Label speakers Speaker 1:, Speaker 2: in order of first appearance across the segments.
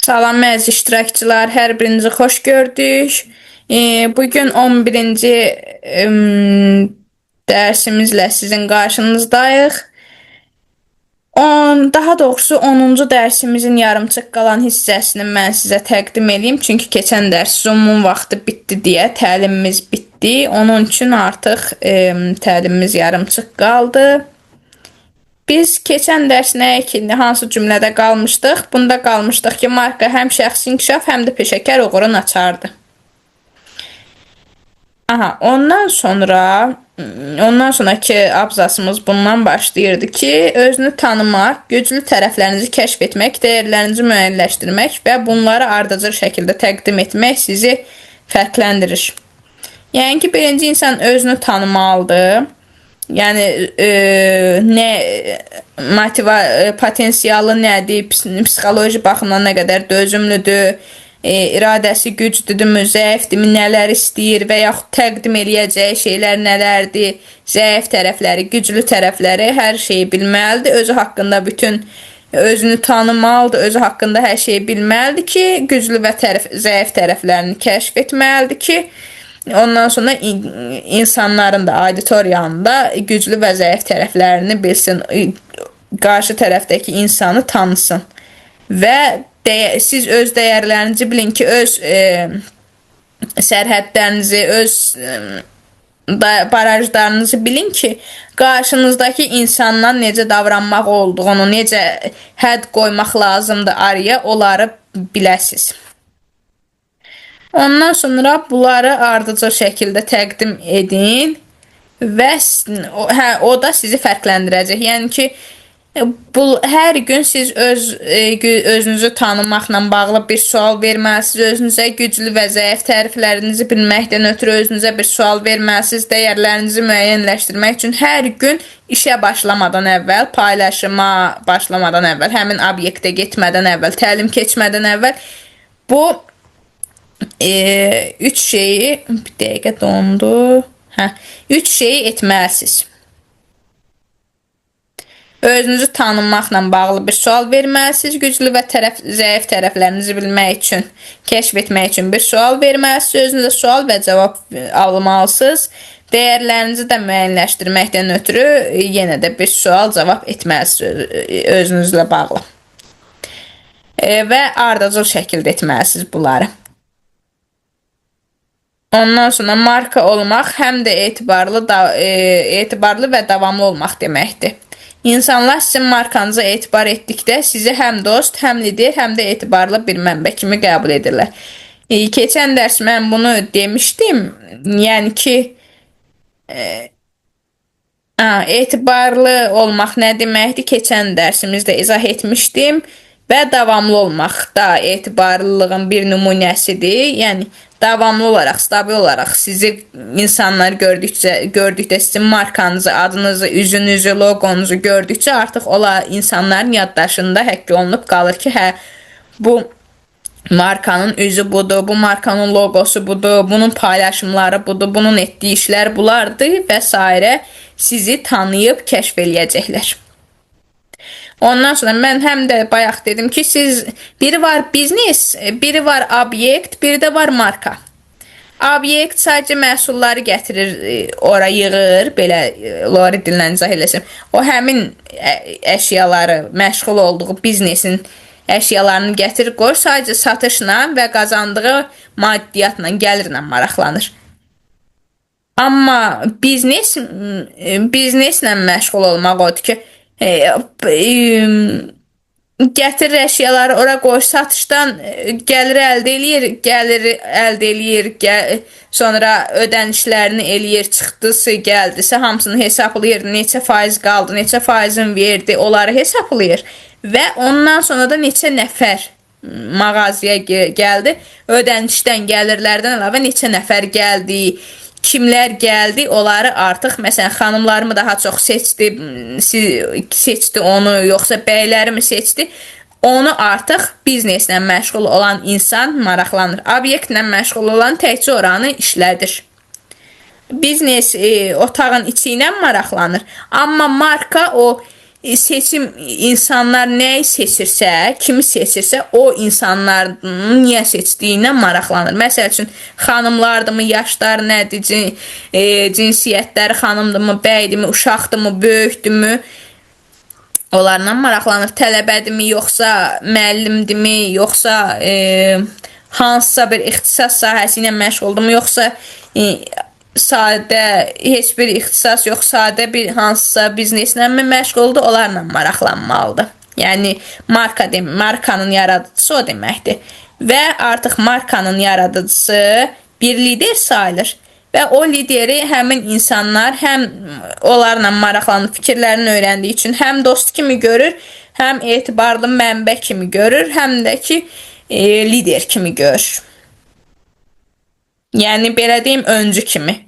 Speaker 1: Salam əziz iştirakçılar, hər birinizi xoş gördük. Bugün 11-ci dərsimizlə sizin qarşınızdayıq. Daha doğrusu 10-cu dərsimizin yarımçıq qalan hissəsini mən sizə təqdim edeyim. Çünki keçən dərs Zoom-un vaxtı bitdi deyə təlimimiz bitdi. Onun üçün artıq təlimimiz yarımçıq qaldı. Biz keçən dərs hansı cümlədə qalmışdıq? Bunda qalmışdıq ki, marka həm şəxsi inkişaf, həm də peşəkar uğurun açardı. Ondan sonraki abzasımız bundan başlayırdı ki, özünü tanımaq, güclü tərəflərinizi kəşf etmək, dəyərlərinizi müəyyənləşdirmək və bunları ardıcıl şəkildə təqdim etmək sizi fərqləndirir. Yəni ki, birinci insan özünü tanımalıdır. Yəni potensialı nədir, psixoloji baxımdan nə qədər dözümlüdür, iradəsi güclüdürmü, zəifdirmi, nələr istəyir və yaxud təqdim eləyəcəyi şeylər nələrdir, zəif tərəfləri, güclü tərəfləri, hər şeyi bilməlidir. Özü haqqında özünü tanımalıdır, özü haqqında hər şeyi bilməlidir ki, güclü və zəif tərəflərini kəşf etməlidir ki, ondan sonra insanların da auditoriyanın da güclü və zəif tərəflərini bilsin, qarşı tərəfdəki insanı tanısın. Və siz öz dəyərlərinizi bilin ki, öz sərhədlərinizi, öz barajlarınızı bilin ki, qarşınızdakı insandan necə davranmaq olduğunu, necə hədd qoymaq lazımdır araya, onları biləsiniz. Ondan sonra bunları ardıcıl şəkildə təqdim edin və o da sizi fərqləndirəcək. Yəni ki, hər gün siz özünüzü tanımaqla bağlı bir sual verməlisiniz, özünüzə güclü və zəif tərəflərinizi bilməkdən ötürü özünüzə bir sual verməlisiniz, dəyərlərinizi müəyyənləşdirmək üçün hər gün işə başlamadan əvvəl, paylaşıma başlamadan əvvəl, həmin obyektə getmədən əvvəl, təlim keçmədən əvvəl bu üç şeyi, bir dəqiqə dondu. Üç şeyi etməlisiniz. Özünüzü tanınmaqla bağlı bir sual verməlisiniz. Güclü və zəif tərəflərinizi bilmək üçün, kəşf etmək üçün bir sual verməlisiniz. Özünüzə sual və cavab almalısınız. Dəyərlərinizi də müəyyənləşdirməkdən ötürü yenə də bir sual cavab etməlisiniz özünüzlə bağlı. Və ardıcıl şəkildə etməlisiniz bunları. Ondan sonra marka olmaq həm də etibarlı və davamlı olmaq deməkdir. İnsanlar sizin markanıza etibar etdikdə sizi həm dost, həm lider, həm də etibarlı bir mənbə kimi qəbul edirlər. Keçən dərs mən bunu demişdim. Yəni ki, etibarlı olmaq nə deməkdir? Keçən dərsimizdə izah etmişdim. Və davamlı olmaq da etibarlılığın bir nümunəsidir. Yəni, davamlı olaraq, stabil olaraq sizi insanlar gördükdə sizin markanızı, adınızı, üzünüzü, logonuzu gördükcə artıq insanların yaddaşında həkk olunub qalır ki, bu markanın üzü budur, bu markanın logosu budur, bunun paylaşımları budur, bunun etdiyi işlər bulardır və s. sizi tanıyıb kəşf eləyəcəklər. Ondan sonra mən həm də bayaq dedim ki, biri var biznes, biri var obyekt, biri də var marka. Obyekt sadəcə məhsulları gətirir, ora yığır, belə Lori dillə izah eləsin. O həmin əşyaları, məşğul olduğu biznesin əşyalarını gətirir, qoyur, sadəcə satışla və qazandığı maddiyyatla, gəlirlə maraqlanır. Amma bizneslə məşğul olmaq odur ki, gətirir əşyaları ora qoyur, satışdan gəlir əldə eləyir, sonra ödənişlərini eləyir, çıxdısı, gəldisə hamısını hesablayır, neçə faiz qaldı, neçə faizin verdi, onları hesablayır və ondan sonra da neçə nəfər mağazaya gəldi, ödənişdən, gəlirlərdən əlavə neçə nəfər gəldi, kimlər gəldi, onları artıq, məsələn, xanımlarımı daha çox seçdi onu, yoxsa bəylərimi seçdi, onu artıq bizneslə məşğul olan insan maraqlanır. Obyektlə məşğul olan təkcə oranı işlədir. Biznes otağın içi ilə maraqlanır. Amma marka o seçim insanlar nəyi seçirsə, kimi seçirsə, o insanların niyə seçdiyinə maraqlanır. Məsəl üçün, xanımlardırmı, yaşları nədir, cinsiyyətləri xanımdırmı, bəydirmi, uşaqdırmı, böyükdürmü, onlarla maraqlanır. Tələbədirmi, yoxsa müəllimdirmi, yoxsa hansısa bir ixtisas sahəsi ilə məşğuldurmu, yoxsa sadə heç bir ixtisas yox, sadə bir hansısa bizneslə mi məşğuldur, onlarla maraqlanmalıdır. Yəni markanın yaradıcısı o deməkdir. Və artıq markanın yaradıcısı bir lider sayılır. Və o lideri həmin insanlar həm onlarla maraqlanıb fikirlərini öyrəndiyi üçün həm dost kimi görür, həm etibarlı mənbə kimi görür, həm də ki lider kimi görür. Yəni belə deyim, öncü kimi.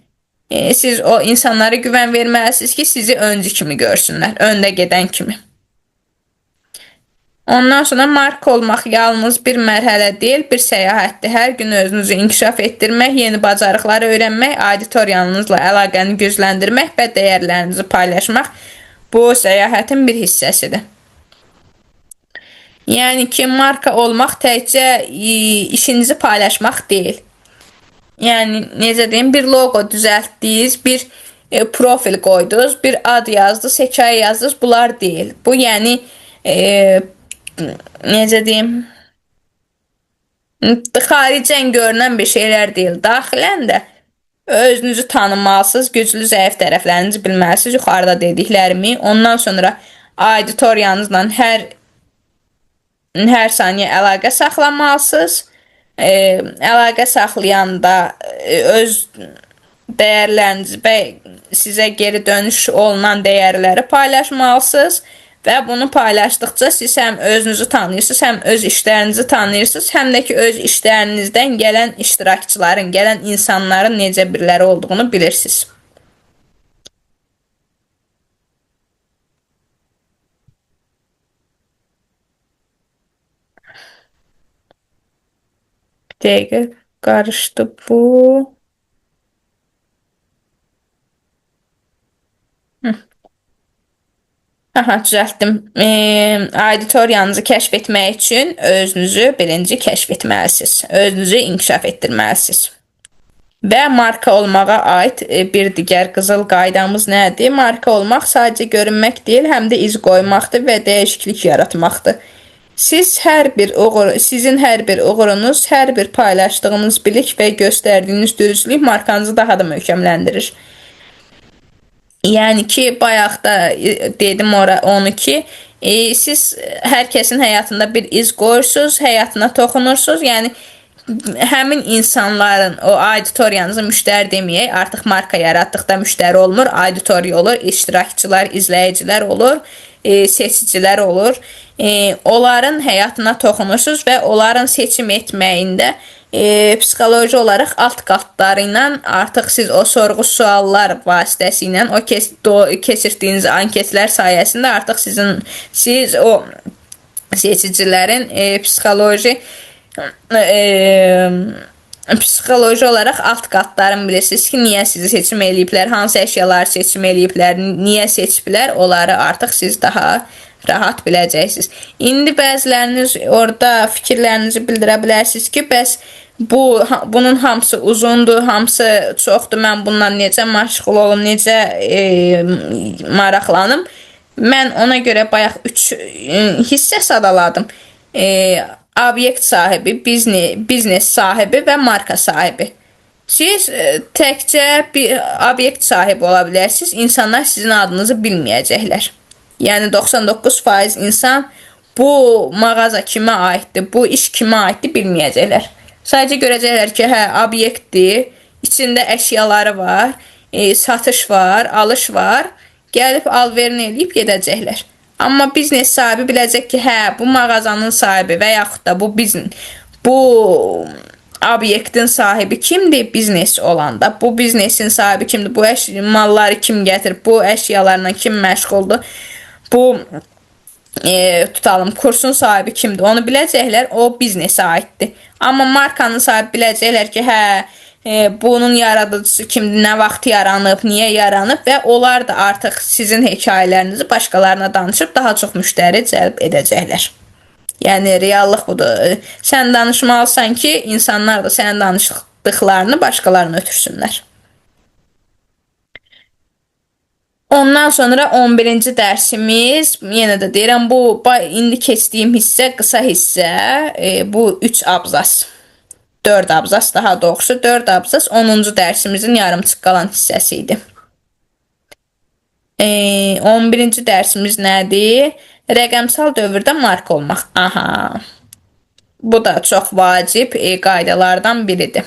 Speaker 1: Siz o insanlara güvən verməlisiniz ki, sizi öncü kimi görsünlər, öndə gedən kimi. Ondan sonra marka olmaq yalnız bir mərhələ deyil, bir səyahətdir. Hər gün özünüzü inkişaf etdirmək, yeni bacarıqları öyrənmək, auditoriyanızla əlaqəni gücləndirmək və dəyərlərinizi paylaşmaq bu səyahətin bir hissəsidir. Yəni ki, marka olmaq təkcə işinizi paylaşmaq deyil. Yəni, necə deyim, bir logo düzəltdiniz, bir profil qoydunuz, bir ad yazdınız, hekayə yazdınız, bunlar deyil. Bu, yəni, necə deyim, xaricən görünən bir şeylər deyil. Daxilən də özünüzü tanımalısınız, güclü, zəif tərəflərinizi bilməlisiniz, yuxarıda dediklərimi. Ondan sonra auditoriyanızla hər saniyə əlaqə saxlamalısınız. Əlaqə saxlayanda öz dəyərlərinizi və sizə geri dönüş olunan dəyərləri paylaşmalısınız və bunu paylaşdıqca siz həm özünüzü tanıyırsınız, həm öz işlərinizi tanıyırsınız, həm də ki öz işlərinizdən gələn iştirakçıların, gələn insanların necə biriləri olduğunu bilirsiniz. Dəqiqə qarışdı bu. Aha, düzəltdim. Auditoriyanızı kəşf etmək üçün özünüzü birinci kəşf etməlisiniz. Özünüzü inkişaf etdirməlisiniz. Və marka olmağa aid bir digər qızıl qaydamız nədir? Marka olmaq sadəcə görünmək deyil, həm də iz qoymaqdır və dəyişiklik yaratmaqdır. Sizin hər bir uğurunuz, hər bir paylaşdığınız bilik və göstərdiyiniz dürüstlük markanızı daha da möhkəmləndirir. Yəni ki, bayaq da dedim onu ki, siz hər kəsin həyatında bir iz qoyursunuz, həyatına toxunursunuz. Yəni, həmin insanların, o auditoriyanızı müştəri deməyək, artıq marka yaratdıqda müştəri olmur, auditoriya olur, iştirakçılar, izləyicilər olur, seçicilər olur. Onların həyatına toxunursunuz və onların seçim etməyində psixoloji olaraq alt qatları ilə artıq siz o sorğu suallar vasitəsilə, o keçirdiyiniz anketlər sayəsində artıq siz o seçicilərin psixoloji olaraq alt qatlarını bilirsiniz ki, niyə sizi seçim eləyiblər, hansı əşyaları seçim eləyiblər, niyə seçiblər, onları artıq siz daha rahat biləcəksiniz. İndi bəziləriniz orada fikirlərinizi bildirə bilərsiniz ki, bəs bunun hamısı uzundur, hamısı çoxdur, mən bundan necə məşğul olum, necə maraqlanım. Mən ona görə bayaq 3 hissə sadaladım. Obyekt sahibi, biznes sahibi və marka sahibi. Siz təkcə bir obyekt sahibi ola bilərsiniz, insanlar sizin adınızı bilməyəcəklər. Yəni 99% insan bu mağaza kimə aiddir, bu iş kimə aiddir bilməyəcəklər. Sadəcə görəcəklər ki, hə, obyektdir, içində əşyaları var, satış var, alış var, gəlib alverin eləyib gedəcəklər. Amma biznes sahibi biləcək ki, hə, bu mağazanın sahibi və yaxud da bu obyektin sahibi kimdir? Biznes olanda. Bu biznesin sahibi kimdir? Bu malları kim gətirib? Bu əşyalarla kim məşğuldur? Bu tutalım, kursun sahibi kimdir? Onu biləcəklər, o biznesə aiddir. Amma markanın sahibi biləcəklər ki, hə, bunun yaradıcısı kimdir, nə vaxt yaranıb, niyə yaranıb və onlar da artıq sizin hekayələrinizi başqalarına danışıb daha çox müştəri cəlb edəcəklər. Yəni reallıq budur. Sən danışmalısan ki, insanlar da sənin danışdıqlarını başqalarına ötürsünlər. Ondan sonra 11-ci dərsimiz, yenə də deyirəm, bu indi keçdiyim hissə qısa hissə, bu 3 abzas. 4 abzas daha doğrusu 4 abzas 10-cu dərsimizin yarımçıq qalan hissəsi idi. 11-ci dərsimiz nədir? Rəqəmsal dövrdə marka olmaq. Aha. Bu da çox vacib qaydalardan biridir.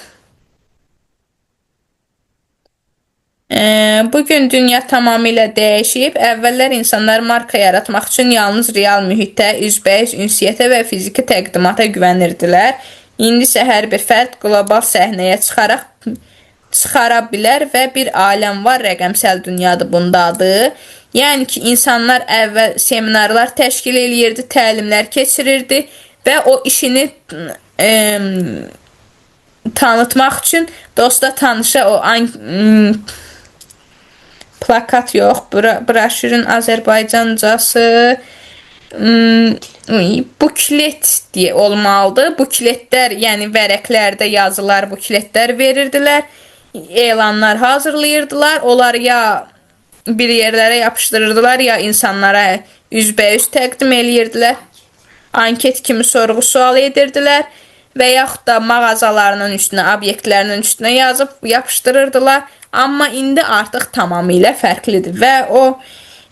Speaker 1: Bugün dünya tamamilə dəyişib. Əvvəllər insanlar marka yaratmaq üçün yalnız real mühitə, üzbəüz ünsiyyətə və fiziki təqdimata güvənirdilər. İndi isə hər bir fərd qlobal səhnəyə çıxara bilər və bir aləm var, rəqəmsəl dünyadır bunda adı. Yəni ki, insanlar əvvəl seminarlar təşkil eləyirdi, təlimlər keçirirdi və o işini tanıtmaq üçün dosta, tanışa o plakat yox, broşürün Azərbaycancası buklet deyə olmalıdır. Bukletlər, yəni vərəqlərdə yazılar, bukletlər verirdilər. Elanlar hazırlayırdılar. Onları ya bir yerlərə yapışdırırdılar, ya insanlara üzbəüz təqdim eləyirdilər. Anket kimi sorğu-sual edirdilər və yaxud da mağazalarının üstünə, obyektlərinin üstünə yazıb yapışdırırdılar. Amma indi artıq tamamilə fərqlidir və o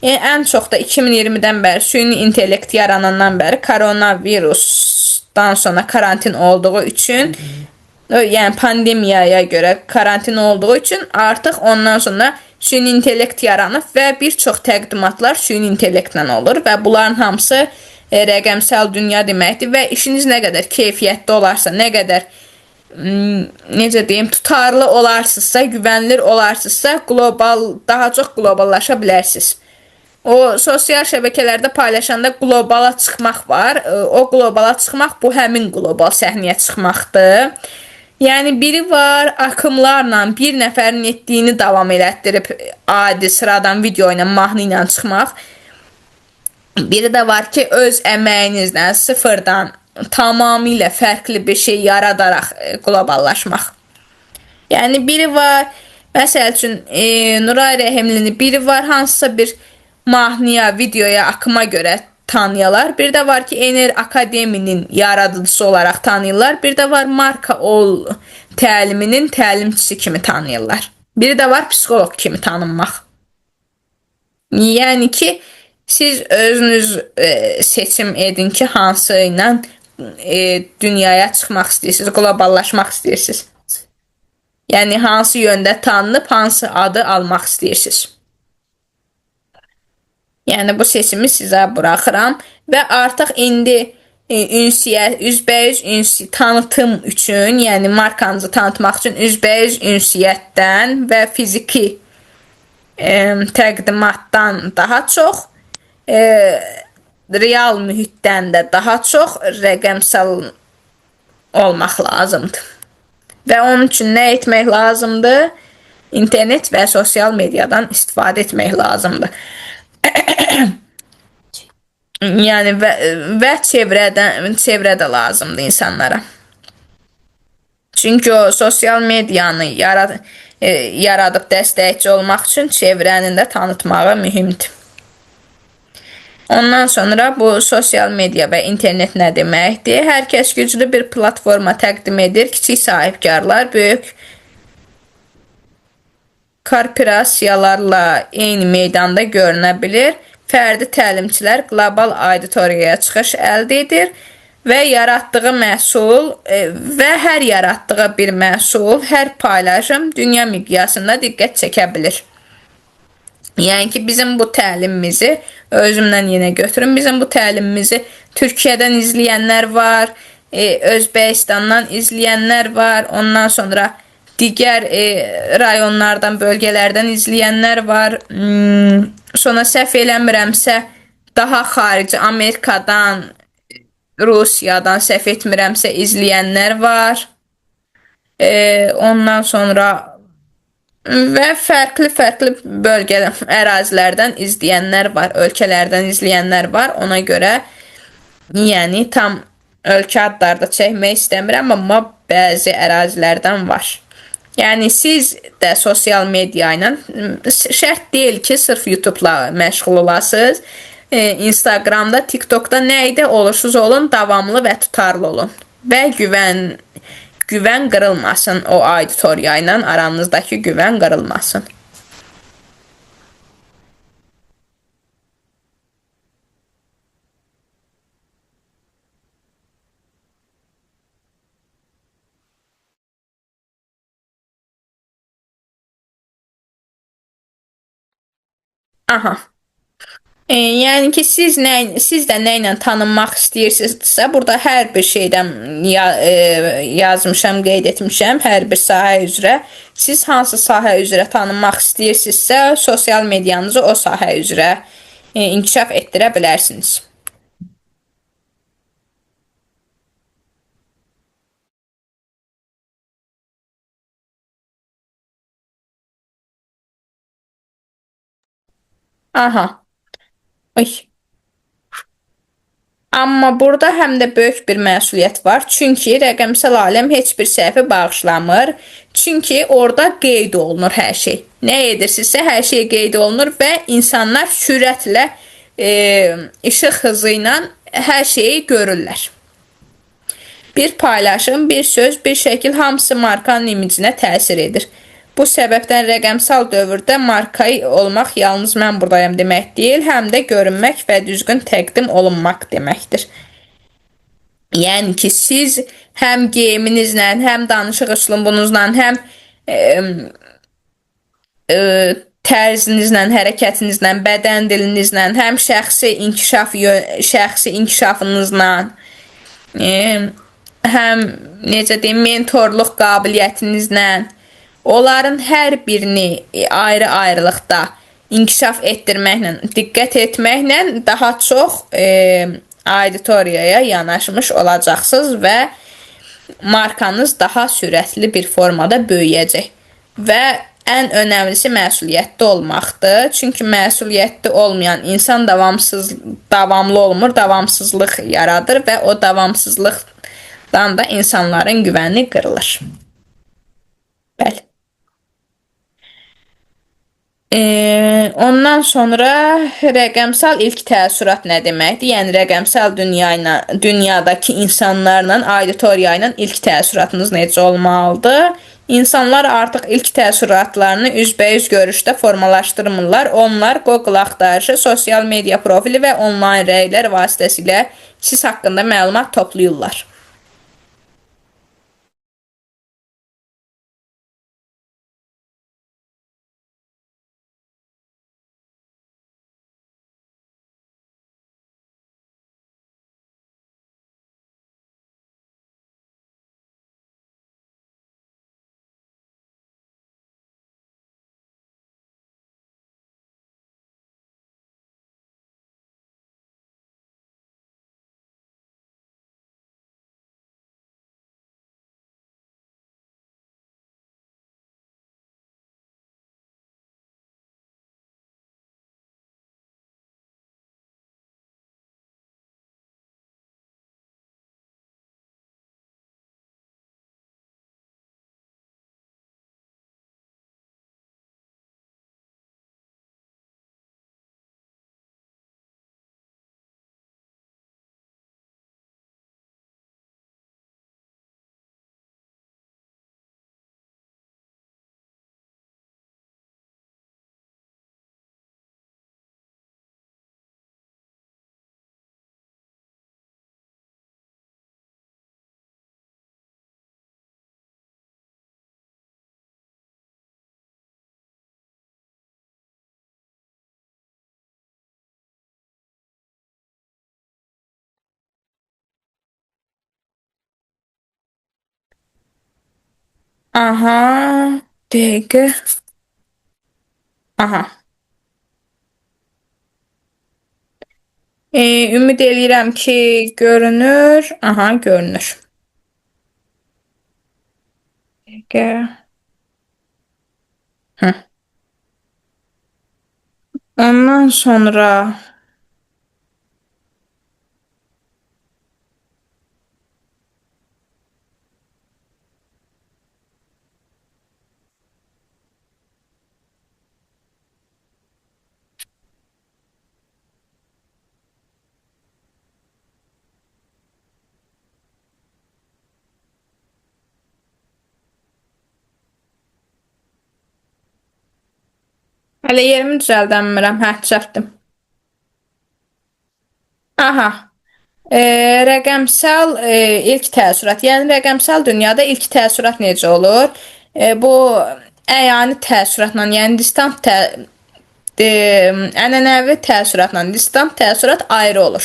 Speaker 1: ən çox da 2020-dən bəri, süni intellekt yaranandan bəri koronavirusdan sonra karantin olduğu üçün, yəni pandemiyaya görə karantin olduğu üçün artıq ondan sonra süni intellekt yaranıb və bir çox təqdimatlar süni intellektlə olur və bunların hamısı rəqəmsal dünya deməkdir və işiniz nə qədər keyfiyyətli olarsa, nə qədər necə deyim, tutarlı olarsınızsa, güvənilir olarsınızsa, daha çox qloballaşa bilərsiniz. O sosial şəbəkələrdə paylaşanda qlobala çıxmaq var. O qlobala çıxmaq bu həmin qlobal səhnəyə çıxmaqdır. Yəni biri var, akımlarla bir nəfərin etdiyini davam elətdirib adi sıradan video ilə, mahnı ilə çıxmaq. Biri də var ki, öz əməyinizlə sıfırdan tamamilə fərqli bir şey yaradaraq qloballaşmaq. Yəni biri var, məsəl üçün Nuray Rəhimlini, biri var hansısa bir mahnıya, videoya, akıma görə tanıyırlar. Bir də var ki, Ener Akademinin yaradıcısı olaraq tanıyırlar. Bir də var marka ol təliminin təlimçisi kimi tanıyırlar. Biri də var psixoloq kimi tanınmaq. Yəni ki, siz özünüz seçim edin ki, hansı ilə dünyaya çıxmaq istəyirsiniz, qloballaşmaq istəyirsiniz. Yəni hansı yöndə tanınıb, hansı adı almaq istəyirsiniz. Yəni bu seçimi sizə buraxıram və artıq indi ünsiyyət, üzbəüz tanıtım üçün, yəni markanızı tanıtmaq üçün üzbəüz ünsiyyətdən və fiziki təqdimatdan daha çox, real mühitdən də daha çox rəqəmsal olmaq lazımdır. Və onun üçün nə etmək lazımdır? İnternet və sosial mediadan istifadə etmək lazımdır. Yəni və çevrə də lazımdır insanlara. Çünki o sosial medianı yaradıb dəstəkçi olmaq üçün çevrəni də tanıtmağı mühümdür. Ondan sonra bu sosial media və internet nə deməkdir? Hər kəs güclü bir platforma təqdim edir. Kiçik sahibkarlar böyük korporasiyalarla eyni meydanda görünə bilir. Fərdi təlimçilər qlobal auditoriyaya çıxış əldə edir və yaratdığı məhsul və hər yaratdığı bir məhsul, hər paylaşım dünya miqyasında diqqət çəkə bilir. Yəni ki, bizim bu təlimimizi, özümdən yenə götürün, bizim bu təlimimizi Türkiyədən izləyənlər var, Özbəkistandan izləyənlər var, ondan sonra digər rayonlardan, bölgələrdən izləyənlər var. Sonra səhv eləmirəmsə, daha xarici, Amerikadan, Rusiyadan səhv etmirəmsə izləyənlər var. Ondan sonra və fərqli-fərqli bölgədən, ərazilərdən izləyənlər var, ölkələrdən izləyənlər var. Ona görə yəni tam ölkə adları da çəkmək istəmirəm, amma bəzi ərazilərdən var. Yəni siz də sosial media ilə şərt deyil ki, sırf YouTube-la məşğul olasınız. Instagramda, TikTokda nə idi olursunuz olun, davamlı və tutarlı olun. Və güvən qırılmasın, o auditoriya ilə aranızdakı güvən qırılmasın. Aha. Yəni ki, siz də nə ilə tanınmaq istəyirsinizsə, burada hər bir şeydən yazmışam, qeyd etmişəm, hər bir sahə üzrə. Siz hansı sahə üzrə tanınmaq istəyirsinizsə, sosial medianızı o sahə üzrə inkişaf etdirə bilərsiniz. Aha. Ay. Amma burada həm də böyük bir məsuliyyət var. Çünki rəqəmsal aləm heç bir səhvi bağışlamır. Çünki orada qeyd olunur hər şey. Nə edirsinizsə hər şey qeyd olunur və insanlar sürətlə işıq hızı ilə hər şeyi görürlər. Bir paylaşım, bir söz, bir şəkil hamısı markanın imicinə təsir edir. Bu səbəbdən rəqəmsal dövrdə marka olmaq yalnız mən buradayam demək deyil, həm də görünmək və düzgün təqdim olunmaq deməkdir. Yəni ki, siz həm geyiminizlə, həm danışıq üslubunuzla, həm tərzinizlə, hərəkətinizlə, bədən dilinizlə, həm şəxsi inkişafınızla, həm necə deyim, mentorluq qabiliyyətinizlə, onların hər birini ayrı-ayrılıqda inkişaf etdirməklə, diqqət etməklə daha çox auditoriyaya yanaşmış olacaqsınız və markanız daha sürətli bir formada böyüyəcək. Və ən önəmlisi məsuliyyətli olmaqdır. Çünki məsuliyyətli olmayan insan davamlı olmur, davamsızlıq yaradır və o davamsızlıqdan da insanların güvəni qırılır. Bəli. Ondan sonra rəqəmsal ilk təəssürat nə deməkdir? Yəni rəqəmsal dünyadakı insanlarla, auditoriya ilə ilk təəssüratınız necə olmalıdır? İnsanlar artıq ilk təəssüratlarını üzbəüz görüşdə formalaşdırmırlar. Onlar Google axtarışı, sosial media profili və onlayn rəylər vasitəsilə siz haqqında məlumat toplayırlar. Aha, dəqiqə. Aha. Ümid eləyirəm ki, görünür. Aha, görünür. Dəqiqə. Hı. Ondan sonra hələ yerimi düzəldəmirəm. Hə, düzəltdim. Aha. Rəqəmsal ilk təəssürat. Yəni rəqəmsal dünyada ilk təəssürat necə olur? Bu əyani təəssüratla, yəni ənənəvi təəssüratla distant təəssürat ayrı olur.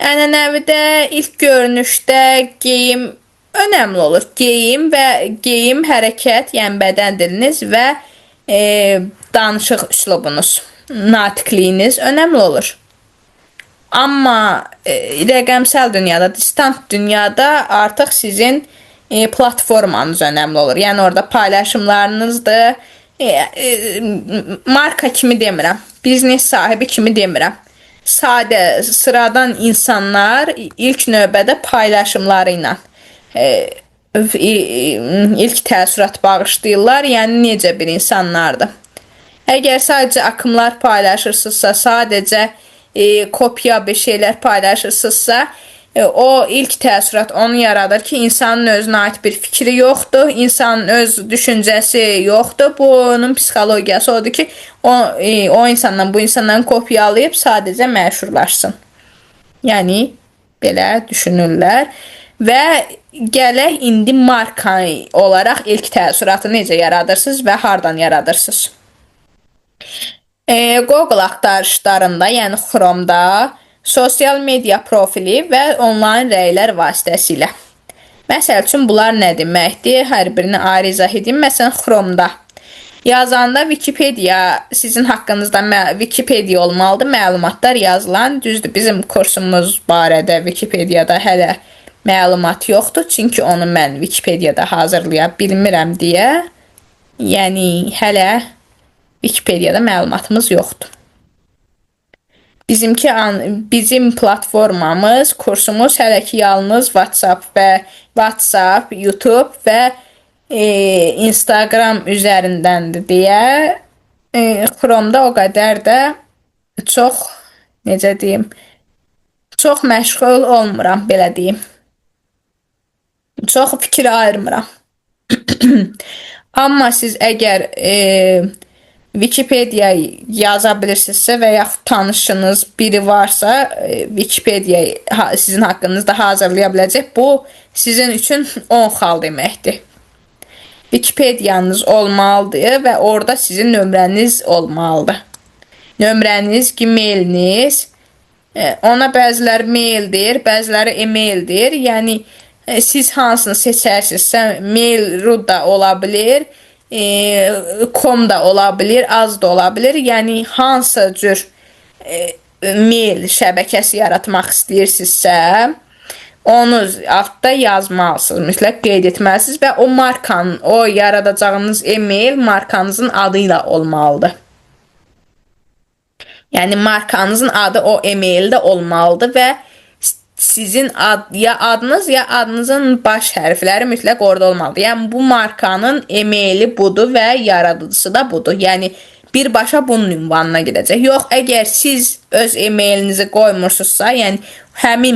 Speaker 1: Ənənəvidə ilk görünüşdə geyim önəmli olur. Geyim, hərəkət, yəni bədən diliniz və danışıq üslubunuz, natiqliyiniz önəmli olur. Amma rəqəmsal dünyada, distant dünyada artıq sizin platformanız önəmli olur. Yəni orada paylaşımlarınızdır. Marka kimi demirəm, biznes sahibi kimi demirəm. Sadə, sıradan insanlar ilk növbədə paylaşımları ilə ilk təəssürat bağışlayırlar. Yəni necə bir insanlardır. Əgər sadəcə akımlar paylaşırsınızsa, sadəcə kopya bir şeylər paylaşırsınızsa, o ilk təəssürat onu yaradır ki, insanın özünə aid bir fikri yoxdur, insanın öz düşüncəsi yoxdur. Bunun psixologiyası odur ki, o insandan bu insandan kopyalayıb sadəcə məşhurlaşsın. Yəni belə düşünürlər və gələk indi marka olaraq ilk təəssüratı necə yaradırsınız və hardan yaradırsınız? Google axtarışlarında, yəni Chrome-da sosial media profili və onlayn rəylər vasitəsilə. Məsəl üçün bunlar nə deməkdir? Hər birini ayrı izah edeyim. Məsələn, Chrome-da yazanda Wikipedia sizin haqqınızda Wikipedia olmalıdır. Məlumatlar yazılan, düzdür. Bizim kursumuz barədə Wikipediada hələ məlumat yoxdur. Çünki onu mən Wikipediada hazırlaya bilmirəm deyə. Yəni hələ Wikipediada məlumatımız yoxdur. Bizim platformamız, kursumuz hələ ki yalnız WhatsApp, YouTube və Instagram üzərindəndir deyə Chrome-da o qədər də çox, necə deyim, çox məşğul olmuram, belə deyim. Çox fikir ayırmıram. Amma siz əgər Wikipedia yaza bilirsinizsə və yaxud tanışınız biri varsa, Wikipedia sizin haqqınızda hazırlaya biləcək. Bu sizin üçün 10 xal deməkdir. Wikipediyanız olmalıdır və orada sizin nömrəniz olmalıdır. Nömrəniz, e-mailiniz, ona bəziləri mail deyir, bəziləri e-mail deyir. Yəni siz hansını seçərsinizsə, mail.ru da ola bilir, com da ola bilir, az da ola bilir. Yəni hansı cür mail şəbəkəsi yaratmaq istəyirsinizsə, onu altda yazmalısınız, mütləq qeyd etməlisiniz və o markanın, o yaradacağınız e-mail markanızın adı ilə olmalıdır. Yəni markanızın adı o e-maildə olmalıdır və sizin ya adınız ya adınızın baş hərfləri mütləq orada olmalıdır. Yəni bu markanın e-maili budur və yaradıcısı da budur. Yəni birbaşa bunun ünvanına gedəcək. Yox, əgər siz öz e-mailinizi qoymursunuzsa, yəni həmin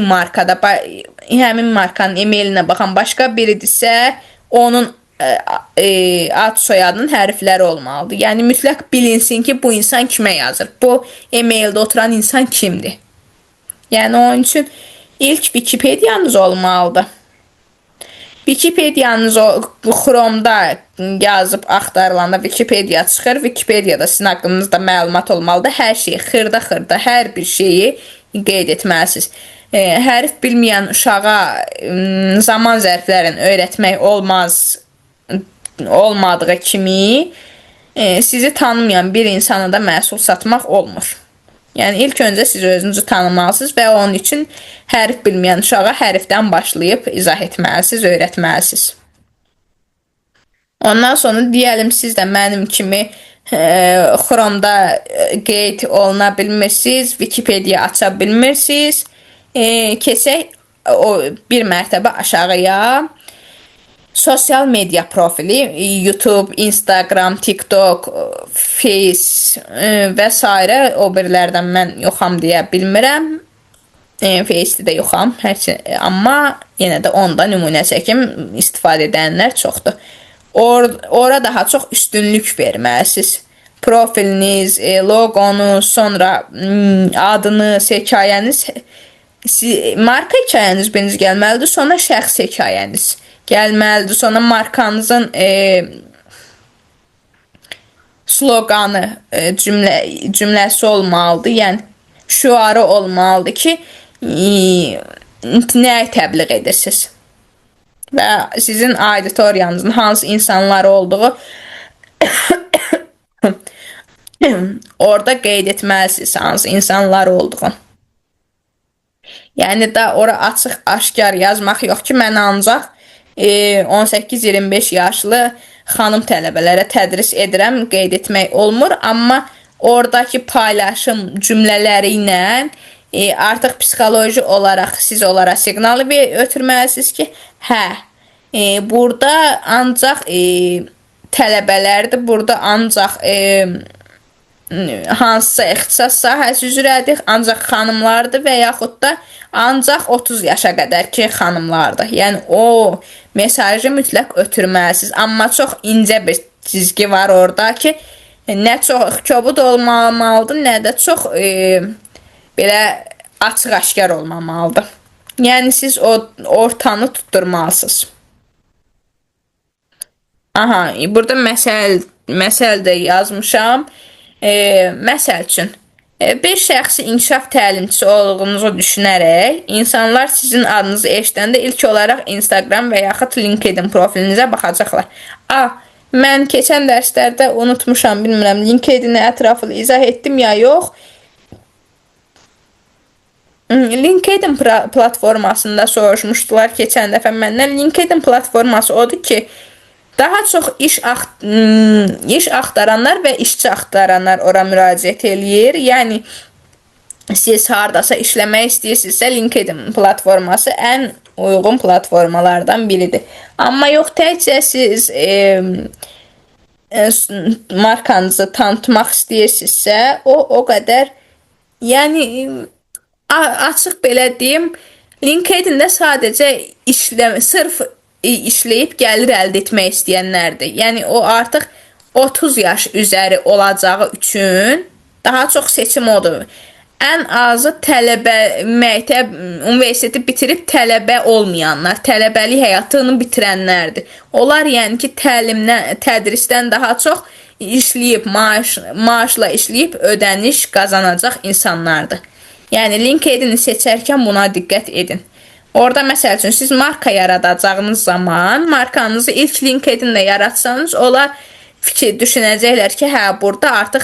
Speaker 1: markanın e-mailinə baxan başqa biridirsə, onun ad soyadının hərfləri olmalıdır. Yəni mütləq bilinsin ki, bu insan kimə yazır. Bu e-maildə oturan insan kimdir? Yəni onun üçün İlk Wikipediyanız olmalıdır. Wikipediyanız Chrome-da yazıb axtarılanda Wikipedia çıxır. Wikipediada sizin haqqınızda məlumat olmalıdır. Hər şeyi, xırda, hər bir şeyi qeyd etməlisiniz. Hərf bilməyən uşağa zaman zərflərini öyrətmək olmadığı kimi sizi tanımayan bir insana da məhsul satmaq olmur. Yəni ilk öncə siz özünüzü tanımalısınız və onun üçün hərf bilməyən uşağa hərfdən başlayıb izah etməlisiniz, öyrətməlisiniz. Ondan sonra deyəlim siz də mənim kimi Chrome-da qeyd oluna bilmirsiniz, Wikipedia aça bilmirsiniz. Keçək o bir mərtəbə aşağıya. Sosial media profili, YouTube, Instagram, TikTok, Face və s. o birilərdən mən yoxam deyə bilmirəm. Face-də də yoxam, amma yenə də onda nümunə çəkim, istifadə edənlər çoxdur. Ora daha çox üstünlük verməlisiniz. Profiliniz, logonuz, sonra adınız, hekayəniz, marka hekayəniz birinci gəlməlidir, sonra şəxs hekayəniz gəlməlidir, sonra markanızın sloqanı, cümləsi olmalıdır, yəni şüarı olmalıdır ki, nəyi təbliğ edirsiniz və sizin auditoriyanızın hansı insanlar olduğu orada qeyd etməlisiniz, hansı insanlar olduğu. Yəni da ora açıq, aşkar yazmaq yox ki, mən ancaq 18-25 yaşlı xanım tələbələrə tədris edirəm, qeyd etmək olmur. Amma oradakı paylaşım cümlələri ilə artıq psixoloji olaraq siz onlara siqnalı ötürməlisiniz ki, burada ancaq tələbələrdir, burada ancaq hansısa ixtisas sahəsi üzrədir, ancaq xanımlardır və yaxud da ancaq 30 yaşa qədər ki xanımlardır. Yəni o mesajı mütləq ötürməlisiniz. Amma çox incə bir çizgi var orada ki, nə çox kobud olmamalıdır, nə də çox belə açıq-aşkar olmamalıdır. Yəni siz o ortanı tutturmalısınız. Aha, burada məsəl də yazmışam. Məsəl üçün, bir şəxsi inkişaf təlimçisi olduğunuzu düşünərək, insanlar sizin adınızı eşidəndə ilk olaraq Instagram və yaxud LinkedIn profilinizə baxacaqlar. Mən keçən dərslərdə unutmuşam, bilmirəm, LinkedIn-i ətraflı izah etdim ya yox. LinkedIn platformasında soruşmuşdular keçən dəfə məndən. LinkedIn platforması odur ki, daha çox iş axtaranlar və işçi axtaranlar ora müraciət eləyir. Yəni, siz haradasa işləmək istəyirsinizsə, LinkedIn platforması ən uyğun platformalardan biridir. Amma yox, təkcə siz markanızı tanıtmaq istəyirsinizsə, o qədər, yəni, açıq belə deyim, LinkedIn-də sadəcə sırf işləyib gəlir əldə etmək istəyənlərdir. Yəni, o artıq 30 yaş üzəri olacağı üçün daha çox seçim odur. Ən azı tələbə, məktəb, universiteti bitirib tələbə olmayanlar, tələbəlik həyatını bitirənlərdir. Onlar yəni ki, tədrisdən daha çox işləyib, maaşla işləyib ödəniş qazanacaq insanlardır. Yəni, LinkedIn-i seçərkən buna diqqət edin. Orada məsəl üçün siz marka yaradacağınız zaman, markanızı ilk LinkedIn-də yaratsanız, onlar fikir düşünəcəklər ki, burada artıq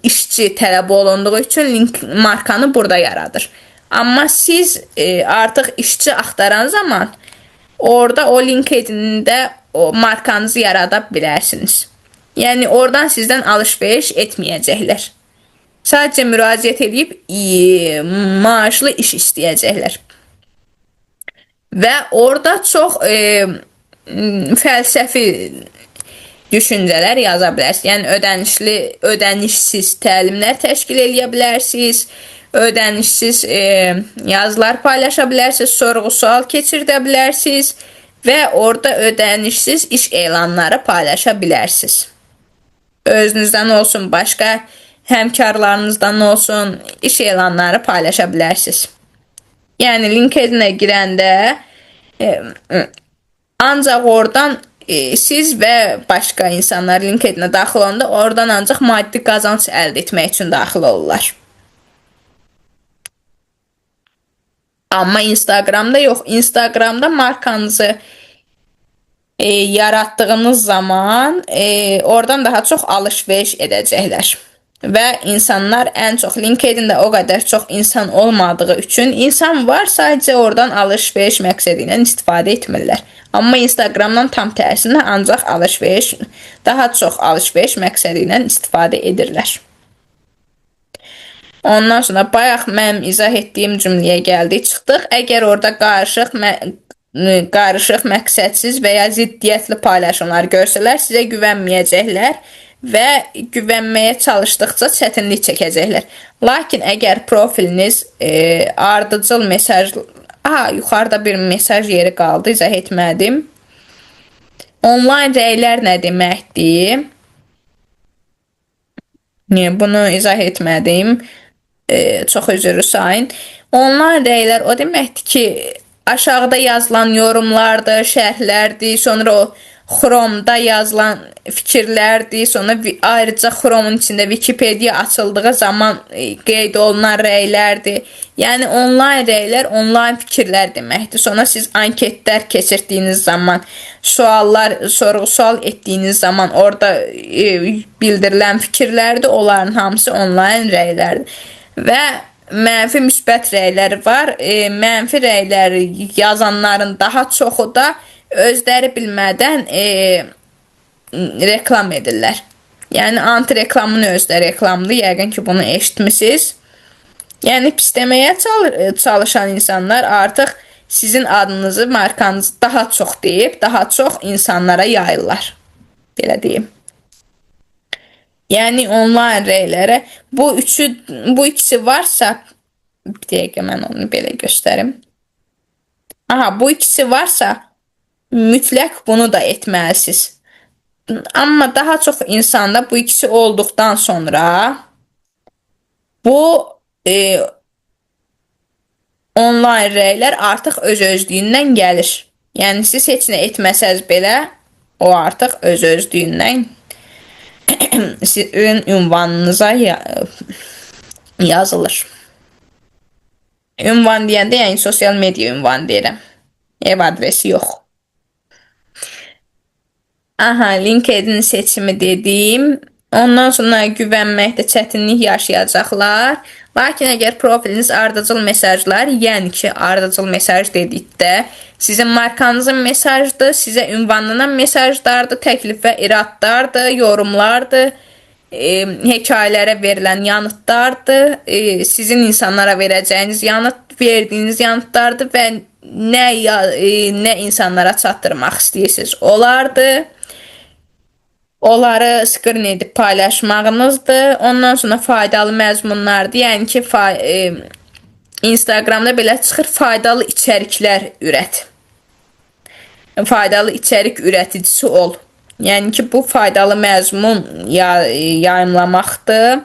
Speaker 1: işçi tələb olunduğu üçün markanı burada yaradır. Amma siz artıq işçi axtaran zaman, orada o LinkedIn-də o markanızı yarada bilərsiniz. Yəni, oradan sizdən alış-veriş etməyəcəklər. Sadəcə müraciət edib maaşlı iş istəyəcəklər. Və orada çox fəlsəfi düşüncələr yaza bilərsiniz. Yəni, ödənişsiz təlimlər təşkil edə bilərsiniz, ödənişsiz yazılar paylaşa bilərsiniz, sorğu-sual keçirdə bilərsiniz və orada ödənişsiz iş elanları paylaşa bilərsiniz. Özünüzdən olsun, başqa həmkarlarınızdan olsun, iş elanları paylaşa bilərsiniz. Yəni, LinkedIn-ə girəndə ancaq oradan siz və başqa insanlar LinkedIn-ə daxil olanda oradan ancaq maddi qazanc əldə etmək üçün daxil olurlar. Amma Instagramda yox. Instagramda markanızı yaratdığınız zaman oradan daha çox alış-veriş edəcəklər. Və insanlar ən çox LinkedIn-də o qədər çox insan olmadığı üçün, insan var, sadəcə oradan alış-veriş məqsədi ilə istifadə etmirlər. Amma Instagramdan tam tərsinə ancaq daha çox alış-veriş məqsədi ilə istifadə edirlər. Ondan sonra bayaq mənim izah etdiyim cümləyə gəldik, çıxdıq. Əgər orada qarışıq, məqsədsiz və ya ziddiyyətli paylaşımlar görsələr, sizə güvənməyəcəklər və güvənməyə çalışdıqca çətinlik çəkəcəklər. Lakin əgər profiliniz ardıcıl mesaj... yuxarıda bir mesaj yeri qaldı, izah etmədim. Onlayn rəylər nə deməkdir? Bunu izah etmədim. Çox üzr sayın. Onlayn rəylər o deməkdir ki, aşağıda yazılan yorumlardır, şərhlərdir, sonra o Chrome-da yazılan fikirlərdir, sonra ayrıca Chrome-un içində Wikipedia açıldığı zaman qeyd olunan rəylərdir. Yəni onlayn rəylər, onlayn fikirlər deməkdir. Sonra siz anketlər keçirdiyiniz zaman, sorğu-sual etdiyiniz zaman orada bildirilən fikirlərdir, onların hamısı onlayn rəylərdir. Və mənfi müsbət rəyləri var. Mənfi rəyləri yazanların daha çoxu da özləri bilmədən reklam edirlər. Yəni anti-reklamın özü də reklamdır. Yəqin ki, bunu eşitmisiniz. Yəni pisləməyə çalışan insanlar artıq sizin adınızı, markanızı daha çox deyib, daha çox insanlara yayırlar. Belə deyim. Yəni onlayn rəylərə bu ikisi varsa, bir dəqiqə mən onu belə göstərim. Bu ikisi varsa mütləq bunu da etməlisiniz. Amma daha çox insanda bu ikisi olduqdan sonra bu onlayn rəylər artıq öz-özlüyündən gəlir. Yəni siz heç nə etməsəz belə o artıq öz-özlüyündən sizin ünvanınıza yazılır. Ünvan deyəndə yəni sosial media ünvanı deyirəm. Ev adresi yox. LinkedIn seçimi dediyim. Ondan sonra güvənməkdə çətinlik yaşayacaqlar. Lakin əgər profiliniz ardıcıl mesajlar, yəni ki, ardıcıl mesaj dedikdə sizin markanızın mesajdır, sizə ünvanlanan mesajlardır, təklif və iradlardır, yorumlardır, hekayələrə verilən yanıtlardır, sizin insanlara verəcəyiniz verdiyiniz yanıtlardır və nə insanlara çatdırmaq istəyirsiniz, olardır. Onları screen edib paylaşmağınızdır. Ondan sonra faydalı məzmunlardır. Yəni ki, Instagramda belə çıxır, faydalı içəriklər ürət. Faydalı içərik ürəticisi ol. Yəni ki, bu faydalı məzmun yayımlamaqdır.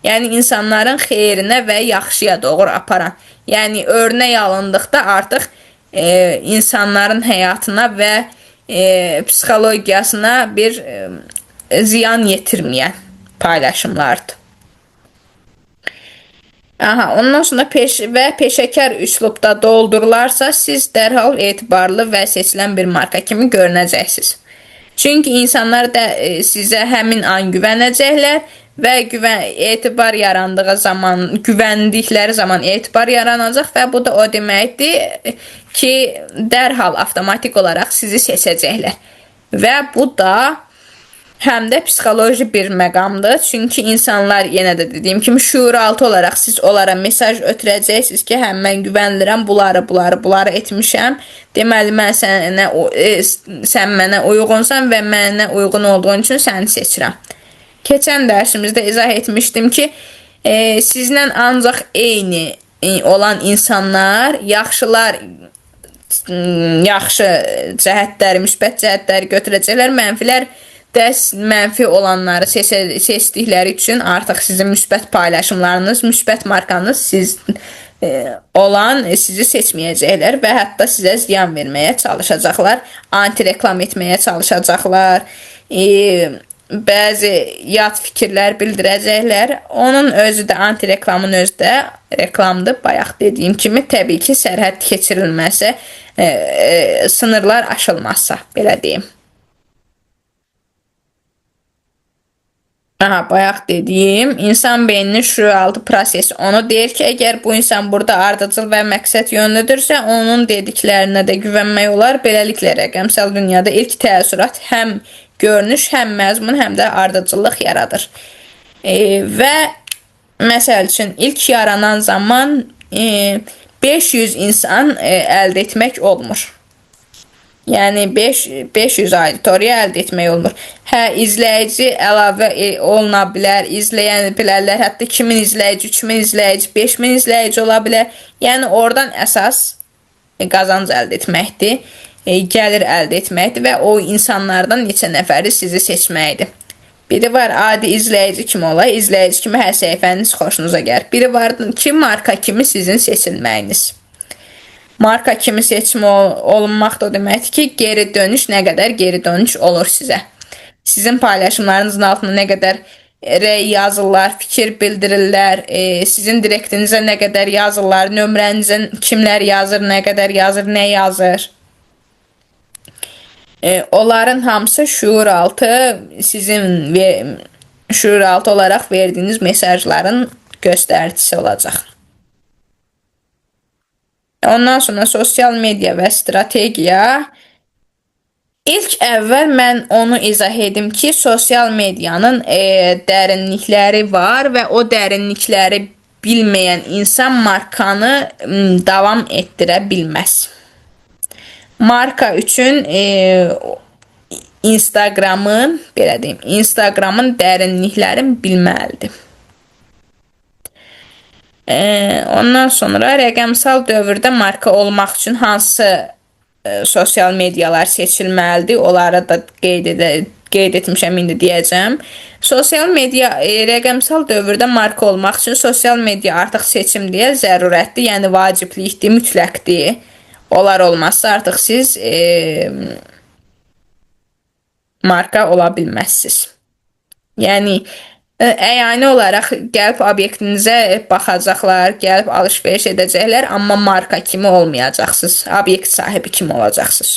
Speaker 1: Yəni insanların xeyrinə və yaxşıya doğru aparan. Yəni örnək alındıqda artıq insanların həyatına və psixologiyasına bir ziyan yetirməyən paylaşımlardır. Ondan sonra peşəkar üslubda doldurularsa, siz dərhal etibarlı və seçilən bir marka kimi görünəcəksiniz. Çünki insanlar da sizə həmin an güvənəcəklər və etibar yarandığı zaman, güvəndikləri zaman etibar yaranacaq və bu da o deməkdir ki, dərhal avtomatik olaraq sizi seçəcəklər. Və bu da həm də psixoloji bir məqamdır. Çünki insanlar, yenə də dediyim kimi, şuuraltı olaraq siz onlara mesaj ötürəcəksiniz ki, mən güvənilirəm, bunları etmişəm. Deməli, sən mənə uyğunsan və mənə uyğun olduğun üçün səni seçirəm. Keçən dərsimizdə izah etmişdim ki, sizlə ancaq eyni olan insanlar, yaxşı cəhətləri, müsbət cəhətləri götürəcəklər, mənfi olanları seçdikləri üçün artıq sizin müsbət paylaşımlarınız, müsbət markanız sizi seçməyəcəklər və hətta sizə ziyan verməyə çalışacaqlar, anti-reklam etməyə çalışacaqlar, bəzi yad fikirlər bildirəcəklər. Onun özü də, anti-reklamın özü də reklamdır. Bayaq dediyim kimi, təbii ki, sərhəd keçirilməsə, sınırlar aşılmazsa, belə deyim. Aha, bayaq dediyim, insan beyninin şüuraltı prosesi onu deyir ki, əgər bu insan burada ardıcıl və məqsəd yönlüdürsə, onun dediklərinə də güvənmək olar. Beləliklə, rəqəmsal dünyada ilk təəssürat həm görünüş, həm məzmun, həm də ardıcıllıq yaradır. Və məsəl üçün, ilk yaranan zaman 500 insan əldə etmək olmur. Yəni 500 auditoriya əldə etmək olmur. Hə, izləyici əlavə oluna bilər, izləyən bilərlər, hətta 2000 izləyici, 3000 izləyici, 5000 izləyici ola bilər. Yəni oradan əsas qazanc əldə etməkdir, gəlir əldə etməkdir və o insanlardan neçə nəfəri sizi seçməkdir. Biri var adi izləyici kimi ola, izləyici kimi hər səhifəniz xoşunuza gəlir. Biri var ki, marka kimi sizin seçilməyiniz. Marka kimi seçimi olunmaq da o deməkdir ki, geri dönüş nə qədər geri dönüş olur sizə. Sizin paylaşımlarınızın altına nə qədər rəy yazırlar, fikir bildirirlər, sizin direktinizə nə qədər yazırlar, nömrənizə kimlər yazır, nə qədər yazır, nə yazır. Onların hamısı şuuraltı sizin şuuraltı olaraq verdiyiniz mesajların göstəricisi olacaq. Ondan sonra sosial media və strategiya. İlk əvvəl mən onu izah edim ki, sosial medianın dərinlikləri var və o dərinlikləri bilməyən insan markanı davam etdirə bilməz. Marka üçün Instagramın, belə deyim, Instagramın dərinliklərini bilməlidir. Ondan sonra rəqəmsal dövrdə marka olmaq üçün hansı sosial medialar seçilməlidir? Onları da qeyd etmişəm, indi deyəcəm. Sosial media rəqəmsal dövrdə marka olmaq üçün sosial media artıq seçim deyə zərurətdir, yəni vaciblikdir, mütləqdir. Onlar olmazsa artıq siz marka ola bilməzsiniz. Yəni əyani olaraq gəlib obyektinizə baxacaqlar, gəlib alış-veriş edəcəklər, amma marka kimi olmayacaqsınız, obyekt sahibi kimi olacaqsınız.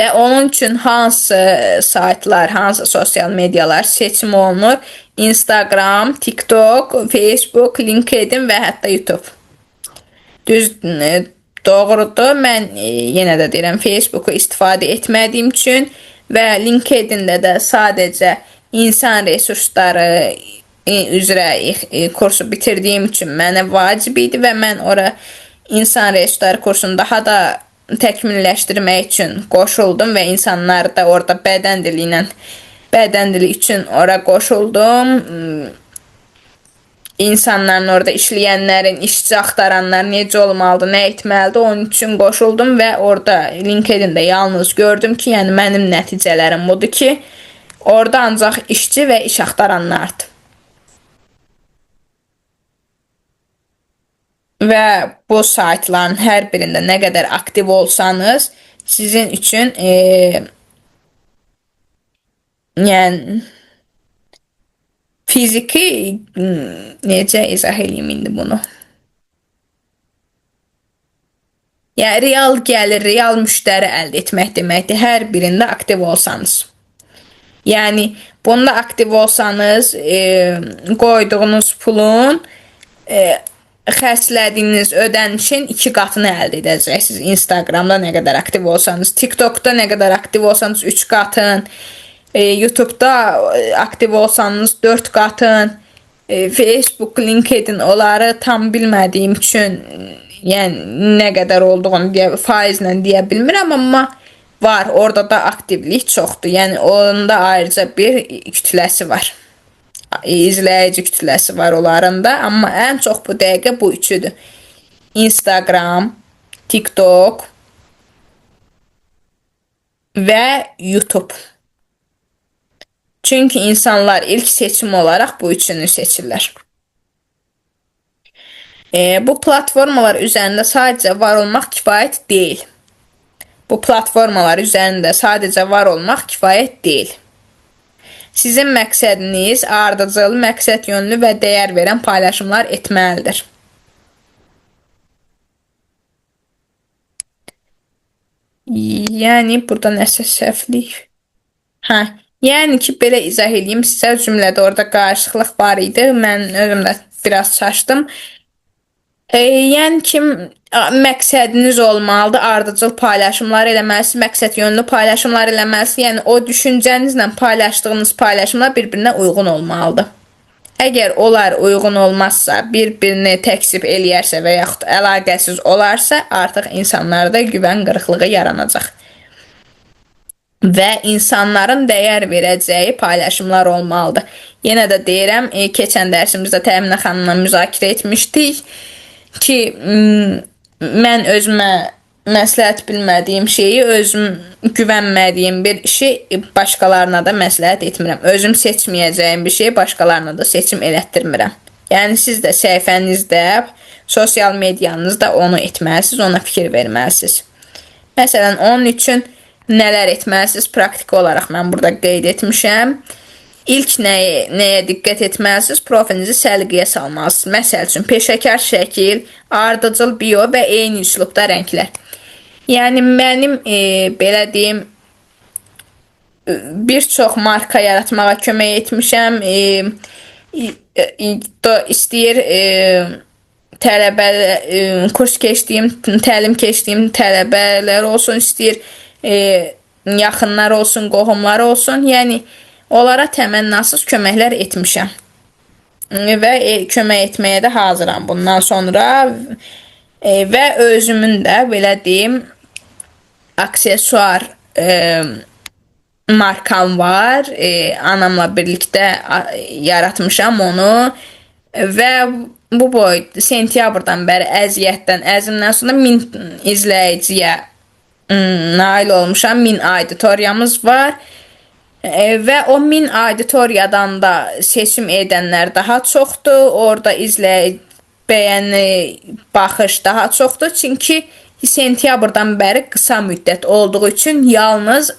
Speaker 1: Və onun üçün hansı saytlar, hansı sosial medialar seçim olunur? Instagram, TikTok, Facebook, LinkedIn və hətta YouTube. Düz doğrudur. Mən yenə də deyirəm, Facebooku istifadə etmədiyim üçün və LinkedIn-də də sadəcə insan resursları üzrə kursu bitirdiyim üçün mənə vacib idi və mən ora insan resursları kursunu daha da təkmilləşdirmək üçün qoşuldum və insanlar da orada bədən dili üçün ora qoşuldum. İnsanların orada işləyənlərin, işçi axtaranlar necə olmalıdır, nə etməlidir, onun üçün qoşuldum və orada LinkedIn-də yalnız gördüm ki, yəni mənim nəticələrim budur ki, orada ancaq işçi və iş axtaranlardır. Və bu saytların hər birində nə qədər aktiv olsanız, sizin üçün yəni fiziki necə izah edeyim indi bunu? Yəni real gəlir, real müştəri əldə etmək deməkdir, hər birində aktiv olsanız. Yəni bunda aktiv olsanız, qoyduğunuz pulun xərclədiyiniz ödənişin 2 qatını əldə edəcəksiniz. Instagramda nə qədər aktiv olsanız, TikTokda nə qədər aktiv olsanız 3 qatın, YouTube'da aktiv olsanız 4 qatın, Facebook, LinkedIn onları tam bilmədiyim üçün yəni nə qədər olduğunu faizlə deyə bilmirəm, amma var, orada da aktivlik çoxdur. Yəni onda ayrıca bir kütləsi var. İzləyici kütləsi var onların da, amma ən çox bu dəqiqə bu üçüdür. Instagram, TikTok və YouTube. Çünki insanlar ilk seçim olaraq bu üçünü seçirlər. Bu platformalar üzərində sadəcə var olmaq kifayət deyil. Bu platformalar üzərində sadəcə var olmaq kifayət deyil. Sizin məqsədiniz ardıcıl, məqsəd yönlü və dəyər verən paylaşımlar etməlidir. Yəni burada nəsə səhvlik. Yəni ki, belə izah edeyim sizə, cümlədə orada qarışıqlıq var idi. Mən özüm də biraz çaşdım. Yəni ki, məqsədiniz olmalıdır, ardıcıl paylaşımlar eləməlisiniz, məqsəd yönlü paylaşımlar eləməlisiniz. Yəni o düşüncənizlə paylaşdığınız paylaşımlar bir-birinə uyğun olmalıdır. Əgər onlar uyğun olmazsa, bir-birini təkzib eləyərsə və yaxud əlaqəsiz olarsa, artıq insanlarda güvən qırıqlığı yaranacaq. Və insanların dəyər verəcəyi paylaşımlar olmalıdır. Yenə də deyirəm, keçən dərsimizdə Təminə xanımla müzakirə etmişdik ki, mən özümə məsləhət bilmədiyim şeyi, özüm güvənmədiyim bir işi başqalarına da məsləhət etmirəm. Özüm seçməyəcəyim bir şeyi başqalarına da seçim elətdirmirəm. Yəni siz də səhifənizdə, sosial mediyanızda onu etməlisiniz, ona fikir verməlisiniz. Məsələn, onun üçün nələr etməlisiniz? Praktiki olaraq mən burada qeyd etmişəm. İlk nəyə diqqət etməlisiniz? Profilinizi səliqəyə salmalısınız. Məsəl üçün, peşəkar şəkil, ardıcıl bio və eyni üslubda rənglər. Yəni, mənim, belə deyim, bir çox marka yaratmağa kömək etmişəm. İstəyir kurs keçdiyim, təlim keçdiyim tələbələr olsun, istəyir yaxınlar olsun, qohumlar olsun. Yəni, onlara təmənnasız köməklər etmişəm. Və kömək etməyə də hazıram bundan sonra. Və özümün də, belə deyim, aksesuar markam var. Anamla birlikdə yaratmışam onu. Və bu boyda sentyabrdan bəri əzimdən sonra 1000 izləyiciyə nail olmuşam. 1000 auditoriyamız var. Və o 1000 auditoriyadan da seçim edənlər daha çoxdur. Orada bəyəni, baxış daha çoxdur. Çünki sentyabrdan bəri qısa müddət olduğu üçün yalnız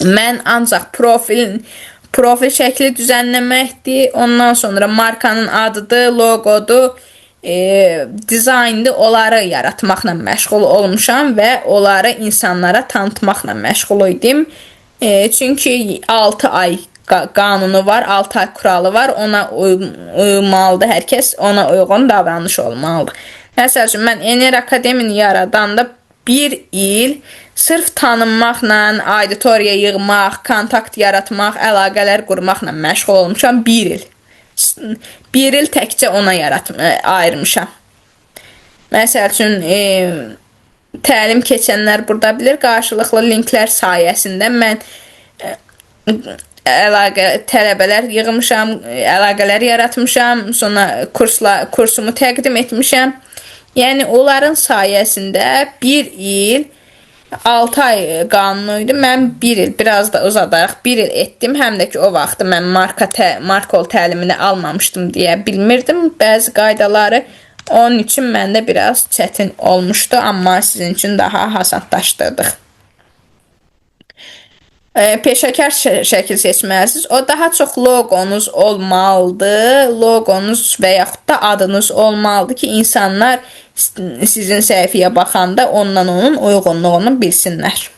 Speaker 1: mən ancaq profil şəkli düzənləməkdir. Ondan sonra markanın adıdır, logodur, dizayndır, onları yaratmaqla məşğul olmuşam və onları insanlara tanıtmaqla məşğul idim. Çünki 6 ay qanunu var, 6 ay kuralı var, ona uymalıdır hər kəs, ona uyğun davranış olmalıdır. Məsəl üçün, mən Ener Akademini yaradanda 1 il sırf tanınmaqla, auditoriya yığmaq, kontakt yaratmaq, əlaqələr qurmaqla məşğul olmuşam. 1 il. 1 il təkcə ona ayırmışam. Məsəl üçün, təlim keçənlər burada bilir, qarşılıqlı linklər sayəsində mən tələbələr yığmışam, əlaqələr yaratmışam, sonra kursumu təqdim etmişəm. Yəni, onların sayəsində 1 il, 6 ay qanunuydu. Mən 1 il, biraz da uzadaraq 1 il etdim. Həm də ki, o vaxtı mən Markol təlimini almamışdım deyə bilmirdim bəzi qaydaları. Onun üçün məndə biraz çətin olmuşdu, amma sizin üçün daha hasatlaşdırdıq. Peşəkar şəkil seçməlisiniz. O daha çox loqonuz olmalıdır. Loqonuz və yaxud da adınız olmalıdır ki, insanlar sizin səhifəyə baxanda ondan onun uyğunluğunu bilsinlər.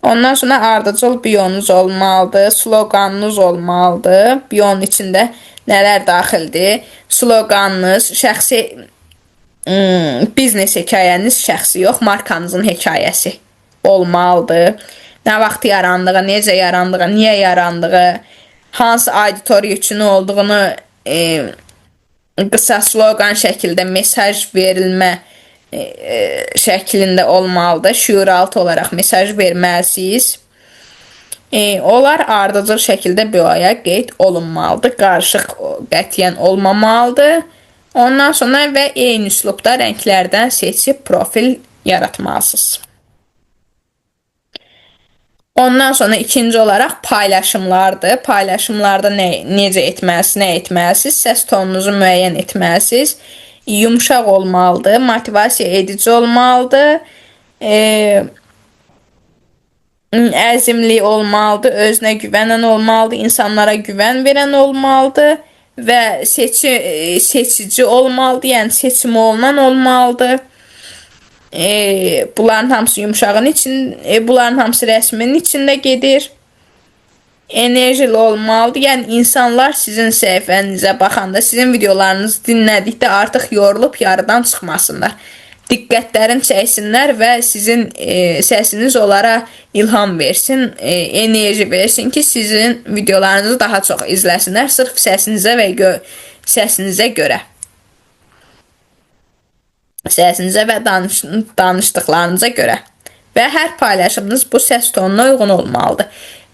Speaker 1: Ondan sonra ardıcıl biyonuz olmalıdır, sloqanınız olmalıdır. Biyonun içində nələr daxildir? Sloqanınız, şəxsi biznes hekayəniz şəxsi yox, markanızın hekayəsi olmalıdır. Nə vaxt yarandığı, necə yarandığı, niyə yarandığı, hansı auditoriya üçün olduğunu qısa sloqan şəkildə mesaj verilmə şəklində olmalıdır. Şüuraltı olaraq mesaj verməlisiniz. Onlar ardıcıl şəkildə bioya qeyd olunmalıdır. Qarışıq qətiyyən olmamalıdır. Ondan sonra və eyni üslubda rənglərdən seçib profil yaratmalısınız. Ondan sonra ikinci olaraq paylaşımlardır. Paylaşımlarda necə etməlisiniz, nə etməlisiniz? Səs tonunuzu müəyyən etməlisiniz. Yumşaq olmalıdır, motivasiya edici olmalıdır. Əzimli olmalıdır, özünə güvənən olmalıdır, insanlara güvən verən olmalıdır və seçici olmalıdır, yəni seçimi olunan olmalıdır. Bunların hamısı yumuşağın için, bunların hamısı rəsmin içində gedir. Enerjili olmalıdır. Yəni insanlar sizin səhifənizə baxanda, sizin videolarınızı dinlədikdə artıq yorulub yarıdan çıxmasınlar. Diqqətlərini çəksinlər və sizin səsiniz onlara ilham versin, enerji versin ki, sizin videolarınızı daha çox izləsinlər sırf səsinizə və səsinizə görə. Səsinizə və danışdıqlarınıza görə. Və hər paylaşımınız bu səs tonuna uyğun olmalıdır.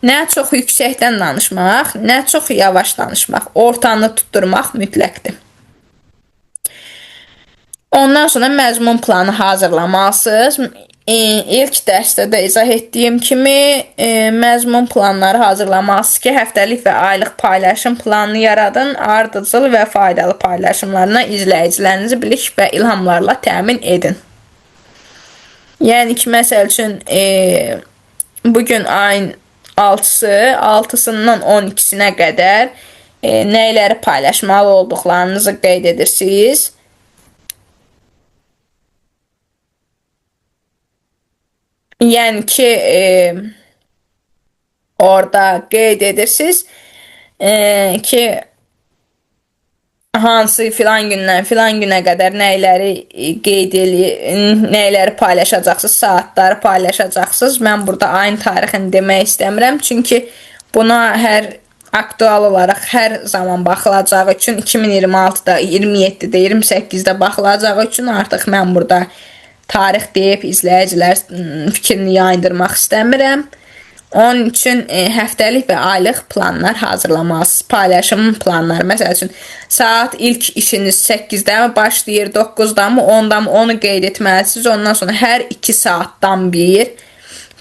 Speaker 1: Nə çox yüksəkdən danışmaq, nə çox yavaş danışmaq, ortanı tutturmaq mütləqdir. Ondan sonra məzmun planı hazırlamalısınız. İlk dərsdə də izah etdiyim kimi məzmun planları hazırlamalısınız ki, həftəlik və aylıq paylaşım planını yaradın, ardıcıl və faydalı paylaşımlarına izləyicilərinizi bilik və ilhamlarla təmin edin. Yəni ki, məsəl üçün bugün ayın 6-sından 12-sinə qədər nəyləri paylaşmalı olduqlarınızı qeyd edirsiniz. Yəni ki, orada qeyd edirsiniz ki, hansı filan gündən filan günə qədər nəyləri paylaşacaqsınız, saatları paylaşacaqsınız. Mən burada ayın tarixini demək istəmirəm, çünki buna aktual olaraq hər zaman baxılacağı üçün 2026-da, 27-də, 28-də baxılacağı üçün artıq mən burada tarix deyib izləyicilər fikrini yayındırmaq istəmirəm. Onun üçün həftəlik və aylıq planlar hazırlamalısınız. Paylaşım planları. Məsəl üçün, saat ilk işiniz 8-də mi başlayır, 9-da mı, 10-da mı, onu qeyd etməlisiniz. Ondan sonra hər 2 saatdan bir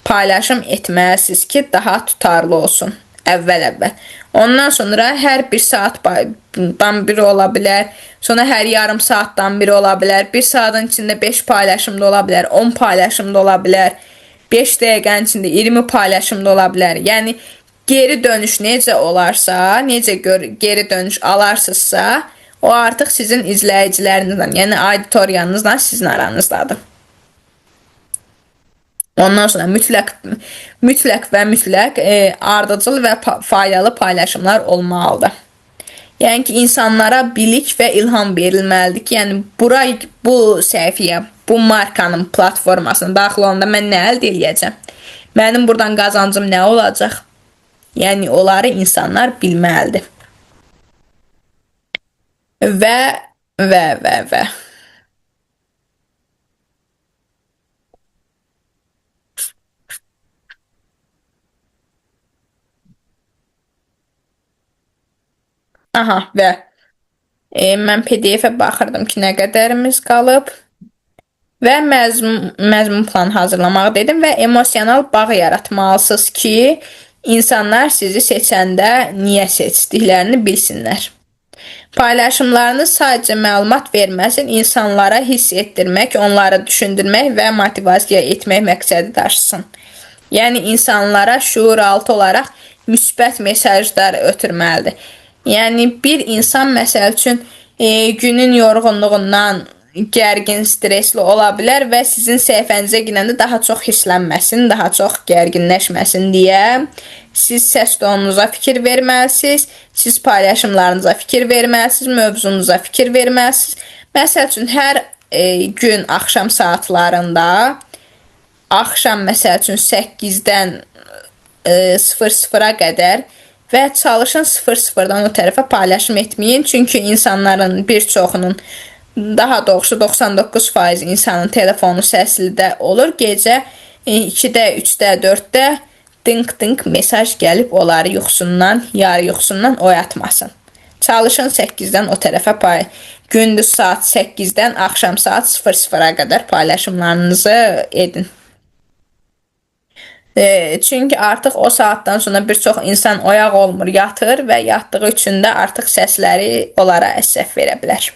Speaker 1: paylaşım etməlisiniz ki, daha tutarlı olsun əvvəl. Ondan sonra hər 1 saatdan biri ola bilər. Sonra hər yarım saatdan biri ola bilər. 1 saatın içində 5 paylaşım da ola bilər, 10 paylaşım da ola bilər. 5 dəqiqənin içində 20 paylaşım da ola bilər. Yəni geri dönüş necə olarsa, necə geri dönüş alarsınızsa, o artıq sizin izləyicilərinizlə, yəni auditoriyanızla sizin aranızdadır. Ondan sonra mütləq ardıcıl və faydalı paylaşımlar olmalıdır. Yəni ki, insanlara bilik və ilham verilməlidir ki, yəni bu səhifəyə, bu markanın platformasına daxil olanda mən nə əldə edəcəm? Mənim buradan qazancım nə olacaq? Yəni, onları insanlar bilməlidir. Və. Aha, və mən PDF-ə baxırdım ki, nə qədərimiz qalıb. Və məzmun planı hazırlamaq dedim və emosional bağ yaratmalısınız ki, insanlar sizi seçəndə niyə seçdiklərini bilsinlər. Paylaşımlarınız sadəcə məlumat verməsin, insanlara hiss etdirmək, onları düşündürmək və motivasiya etmək məqsədi daşısın. Yəni, insanlara şuuraltı olaraq müsbət mesajlar ötürməlidir. Yəni, bir insan, məsəl üçün, günün yorğunluğundan gərgin, stresli ola bilər və sizin səhifənizə girəndə daha çox hisslənməsin, daha çox gərginləşməsin deyə siz səs tonunuza fikir verməlisiniz, siz paylaşımlarınıza fikir verməlisiniz, mövzunuza fikir verməlisiniz. Məsəl üçün, hər gün axşam saatlarında, axşam məsəl üçün 8-dən 00-a qədər və çalışın 00-dan o tərəfə paylaşım etməyin. Çünki insanların bir çoxunun, daha doğrusu 99% insanın telefonu səslidə olur. Gecə 2-də, 3-də, 4-də dınq-dınq mesaj gəlib onları yuxusundan, yarı yuxusundan oyatmasın. Çalışın 8-dən o tərəfə gündüz saat 8-dən axşam saat 00-a qədər paylaşımlarınızı edin. Çünki artıq o saatdan sonra bir çox insan oyaq olmur, yatır və yatdığı üçün də artıq səsləri onlara əsəf verə bilər.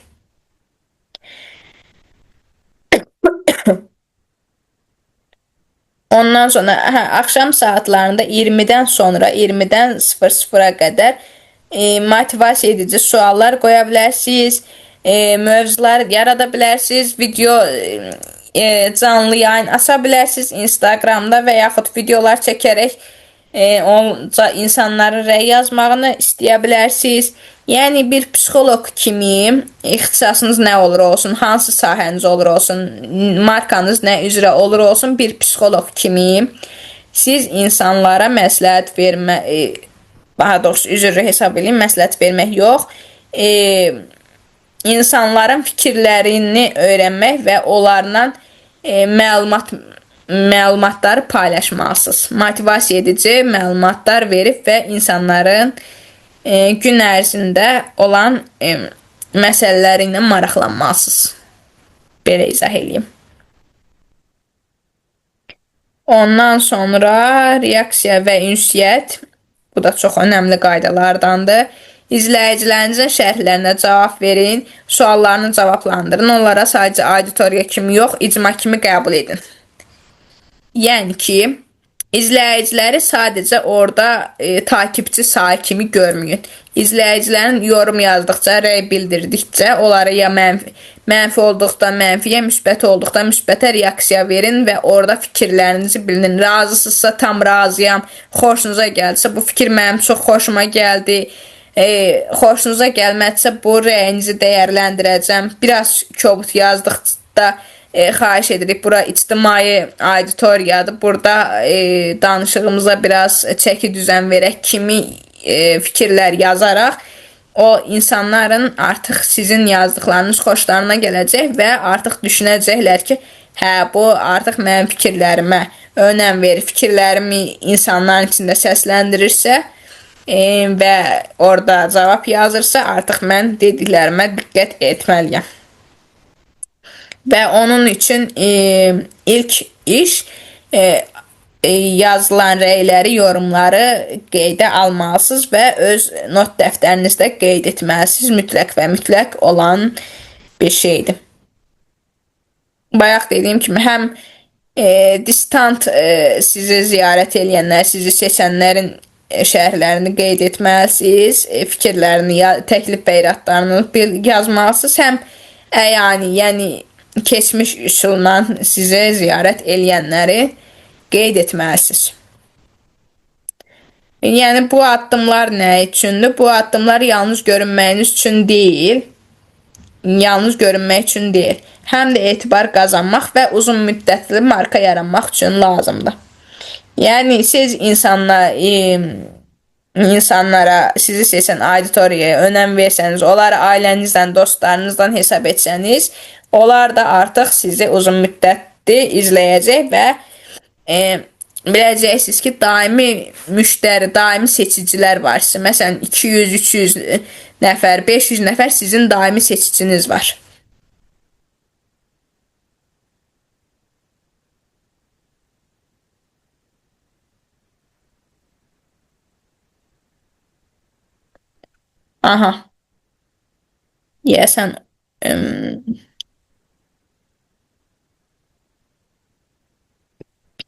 Speaker 1: Ondan sonra axşam saatlarında 20-dən sonra 20-dən 00-a qədər motivasiya edici suallar qoya bilərsiniz, mövzular yarada bilərsiniz, video canlı yayın aça bilərsiniz Instagramda və yaxud videolar çəkərək onca insanların rəy yazmağını istəyə bilərsiniz. Yəni bir psixoloq kimi ixtisasınız nə olur olsun, hansı sahəniz olur olsun, markanız nə üzrə olur olsun, bir psixoloq kimi siz insanlara məsləhət vermə, daha doğrusu üzrü hesab edin, məsləhət vermək yox, insanların fikirlərini öyrənmək və onlarla məlumatları paylaşmalısınız. Motivasiya edici məlumatlar verib və insanların gün ərzində olan məsələləri ilə maraqlanmalısınız. Belə izah edeyim. Ondan sonra reaksiya və ünsiyyət. Bu da çox önəmli qaydalardandır. İzləyicilərinizin şərhlərinə cavab verin, suallarını cavablandırın. Onlara sadəcə auditoriya kimi yox, icma kimi qəbul edin. Yəni ki, izləyiciləri sadəcə orada takipçi sayı kimi görməyin. İzləyicilərin yorum yazdıqca, rəy bildirdikcə, onlara ya mənfi olduqda mənfiyə, müsbət olduqda müsbətə reaksiya verin və orada fikirlərinizi bildirin. Razısınızsa tam razıyam, xoşunuza gəldisə bu fikir mənim çox xoşuma gəldi. Xoşunuza gəlmədisə bu rəyinizi dəyərləndirəcəm. Biraz kobud yazdıqda xahiş edirik. Bura ictimai auditoriyadır. Burada danışığımıza biraz çəki düzən verək kimi fikirlər yazaraq o insanların artıq sizin yazdıqlarınız xoşlarına gələcək və artıq düşünəcəklər ki, hə bu artıq mənim fikirlərimə önəm verir, fikirlərimi insanların içində səsləndirirsə və orada cavab yazırsa artıq mən dediklərimə diqqət etməliyəm. Və onun üçün ilk iş yazılan rəyləri, yorumları qeydə almalısınız və öz not dəftərinizdə qeyd etməlisiniz. Mütləq və mütləq olan bir şeydir. Bayaq dediyim kimi həm distant sizi ziyarət edənlər, sizi seçənlərin şərhlərini qeyd etməlisiniz, fikirlərini, təklif və iradlarını yazmalısınız. Həm yəni keçmiş üsulla sizə ziyarət edənləri qeyd etməlisiniz. Yəni bu addımlar nə üçündür? Bu addımlar yalnız görünməyiniz üçün deyil. Yalnız görünmək üçün deyil. Həm də etibar qazanmaq və uzun müddətli marka yaranmaq üçün lazımdır. Yəni siz insanlara, sizi seçən auditoriyaya önəm versəniz, onları ailənizdən, dostlarınızdan hesab etsəniz, onlar da artıq sizi uzun müddətli izləyəcək və biləcəksiniz ki, daimi müştəri, daimi seçicilər var. Məsələn, 200-300 nəfər, 500 nəfər sizin daimi seçiciniz var. Aha. Deyəsən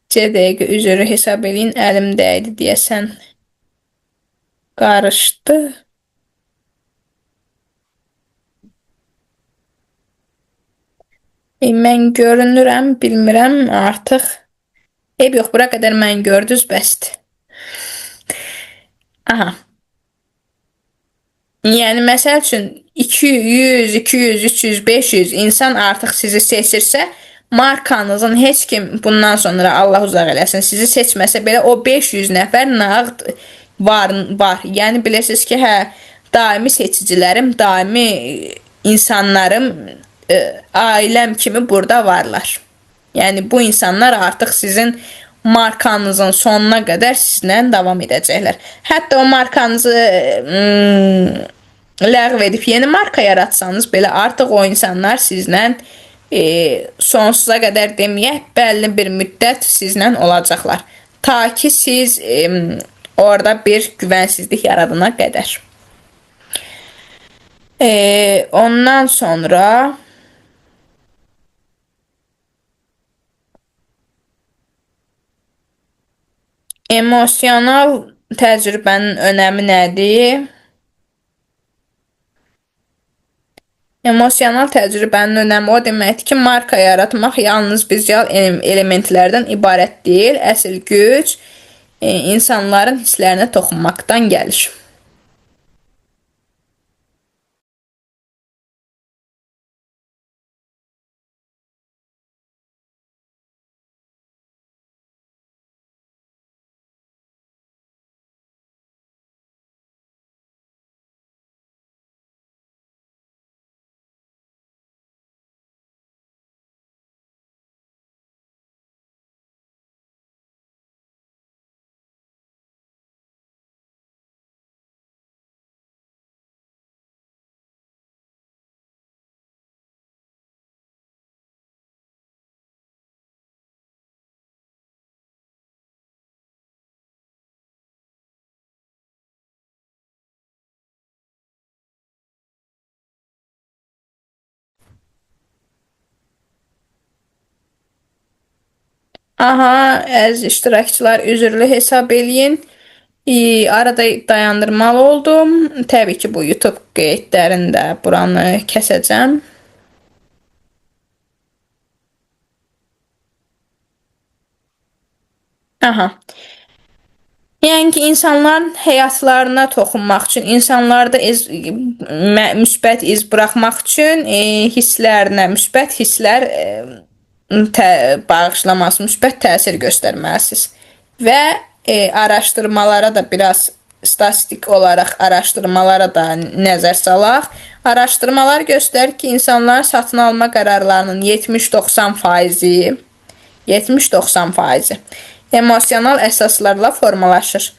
Speaker 1: C dəqiqə üzrü hesab edin, əlimdəydi deyəsən. Qarışdı. Mən görünürəm, bilmirəm artıq. Yox, bura qədər mən gördünüz, bəsdir. Aha. Yəni məsəl üçün 200, 200, 300, 500 insan artıq sizi seçirsə, markanızın heç kim bundan sonra Allah uzaq eləsin sizi seçməsə belə o 500 nəfər nağd var. Yəni bilirsiniz ki, hə, daimi seçicilərim, daimi insanlarım, ailəm kimi burada varlar. Yəni bu insanlar artıq sizin markanızın sonuna qədər sizlə davam edəcəklər. Hətta o markanızı ləğv edib yeni marka yaratsanız belə artıq o insanlar sizlə sonsuza qədər deməyək, bəlli bir müddət sizlə olacaqlar. Ta ki siz orada bir güvənsizlik yaradana qədər. Ondan sonra emosional təcrübənin önəmi nədir? Emosional təcrübənin önəmi o deməkdir ki, marka yaratmaq yalnız vizual elementlərdən ibarət deyil, əsl güc insanların hisslərinə toxunmaqdan gəlir. Aha, əziz iştirakçılar, üzürlü hesab eləyin. Arada dayandırmalı oldum. Təbii ki, bu YouTube qeydlərində buranı kəsəcəm. Aha. Yəni ki, insanların həyatlarına toxunmaq üçün, insanlarda müsbət iz buraxmaq üçün hisslərinə, müsbət hisslər bağışlaması, müsbət təsir göstərməlisiniz. Və araşdırmalara da biraz statistik olaraq araşdırmalara da nəzər salaq. Araşdırmalar göstərir ki, insanların satın alma qərarlarının 70-90% emosional əsaslarla formalaşır.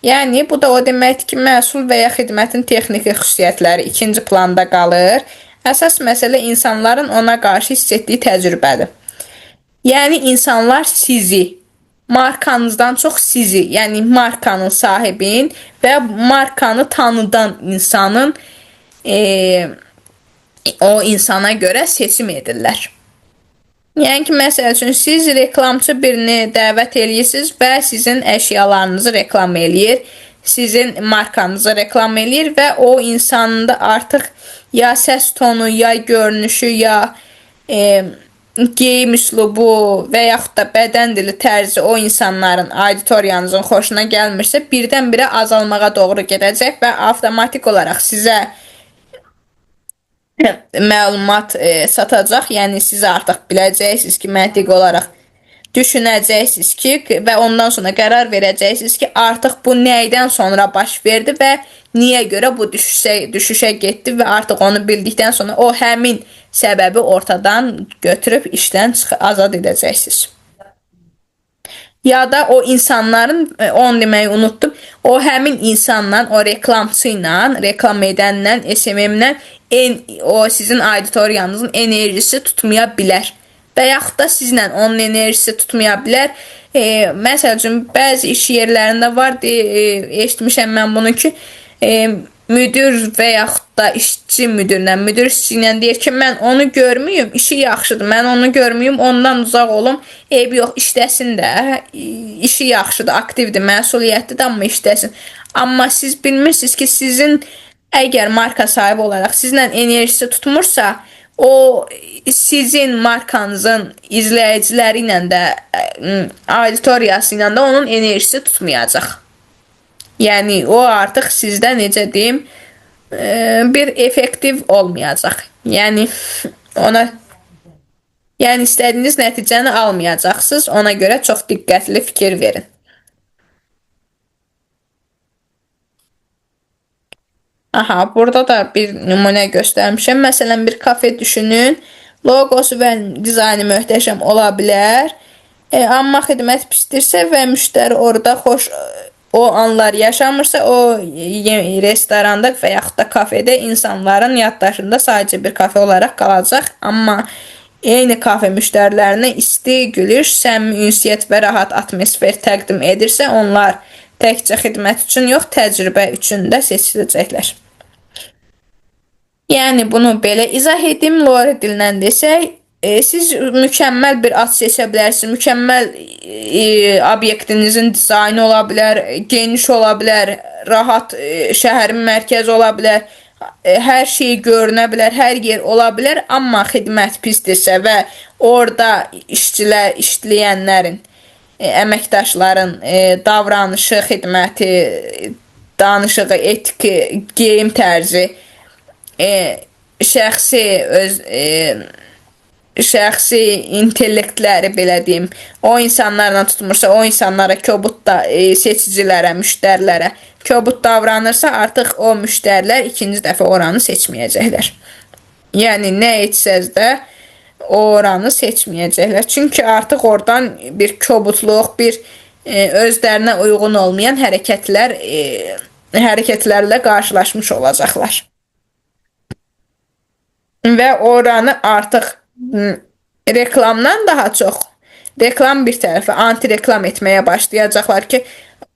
Speaker 1: Yəni, bu da o deməkdir ki, məhsul və ya xidmətin texniki xüsusiyyətləri ikinci planda qalır. Əsas məsələ insanların ona qarşı hiss etdiyi təcrübədir. Yəni, insanlar sizi, markanızdan çox sizi, yəni markanın sahibin və markanı tanıdan insanın o insana görə seçim edirlər. Yəni ki, məsəl üçün, siz reklamçı birini dəvət edirsiniz və sizin əşyalarınızı reklam eləyir, sizin markanızı reklam eləyir və o insanın da artıq ya səs tonu, ya görünüşü, ya geyim üslubu və yaxud da bədən dili tərzi o insanların, auditoriyanızın xoşuna gəlmirsə, birdən-birə azalmağa doğru gedəcək və avtomatik olaraq sizə məlumat satacaq. Yəni, siz artıq biləcəksiniz ki, məntiqi olaraq düşünəcəksiniz ki, və ondan sonra qərar verəcəksiniz ki, artıq bu nəydən sonra baş verdi və niyə görə bu düşüşə getdi və artıq onu bildikdən sonra o həmin səbəbi ortadan götürüb işdən azad edəcəksiniz. Ya da o insanların, onu deməyi unutdum, o həmin insanla, o reklamçı ilə, reklam edənlə, SMM-lə o sizin auditoriyanızın enerjisi tutmaya bilər. Və yaxud da sizlə onun enerjisi tutmaya bilər. Məsəl üçün, bəzi iş yerlərində var, eşitmişəm mən bunu ki, müdür və yaxud da işçi müdürlə, müdür işçi ilə deyir ki, mən onu görməyim, işi yaxşıdır, mən onu görməyim, ondan uzaq olum, eybi yox, işləsin də, işi yaxşıdır, aktivdir, məsuliyyətlidir, amma işləsin. Amma siz bilmirsiniz ki, sizin əgər marka sahibi olaraq sizlə enerjisi tutmursa, o sizin markanızın izləyiciləri ilə də, auditoriyası ilə də onun enerjisi tutmayacaq. Yəni, o artıq sizdə, necə deyim, bir effektiv olmayacaq. Yəni, istədiyiniz nəticəni almayacaqsınız. Ona görə çox diqqətli fikir verin. Aha, burada da bir nümunə göstərmişəm. Məsələn, bir kafe düşünün. Logosu və dizaynı möhtəşəm ola bilər. Amma xidmət pisdirsə və müştəri orada xoş o anlar yaşamırsa, o restoranda və yaxud da kafedə insanların yaddaşında sadəcə bir kafe olaraq qalacaq. Amma eyni kafe müştərilərinə isti, gülüş, səmimi ünsiyyət və rahat atmosfer təqdim edirsə, onlar təkcə xidmət üçün yox, təcrübə üçün də seçiləcəklər. Yəni, bunu belə izah edim, Lore dilindən desək, siz mükəmməl bir ad seçə bilərsiniz, mükəmməl obyektinizin dizaynı ola bilər, geniş ola bilər, rahat şəhərin mərkəzi ola bilər, hər şey görünə bilər, hər yer ola bilər, amma xidmət pisdirsə və orada işləyənlərin, əməkdaşların davranışı, xidməti, danışığı, etiki, geyim tərzi, şəxsi şəxsi intellektləri belə deyim, o insanlarla tutmursa, o insanlara kobud seçicilərə, müştərilərə kobud davranırsa, artıq o müştərilər ikinci dəfə oranı seçməyəcəklər. Yəni nə etsəz də oranı seçməyəcəklər. Çünki artıq oradan bir kobudluq, bir özlərinə uyğun olmayan hərəkətlərlə qarşılaşmış olacaqlar. Və oranı artıq reklamdan daha çox, reklam bir tərəfə anti-reklam etməyə başlayacaqlar ki,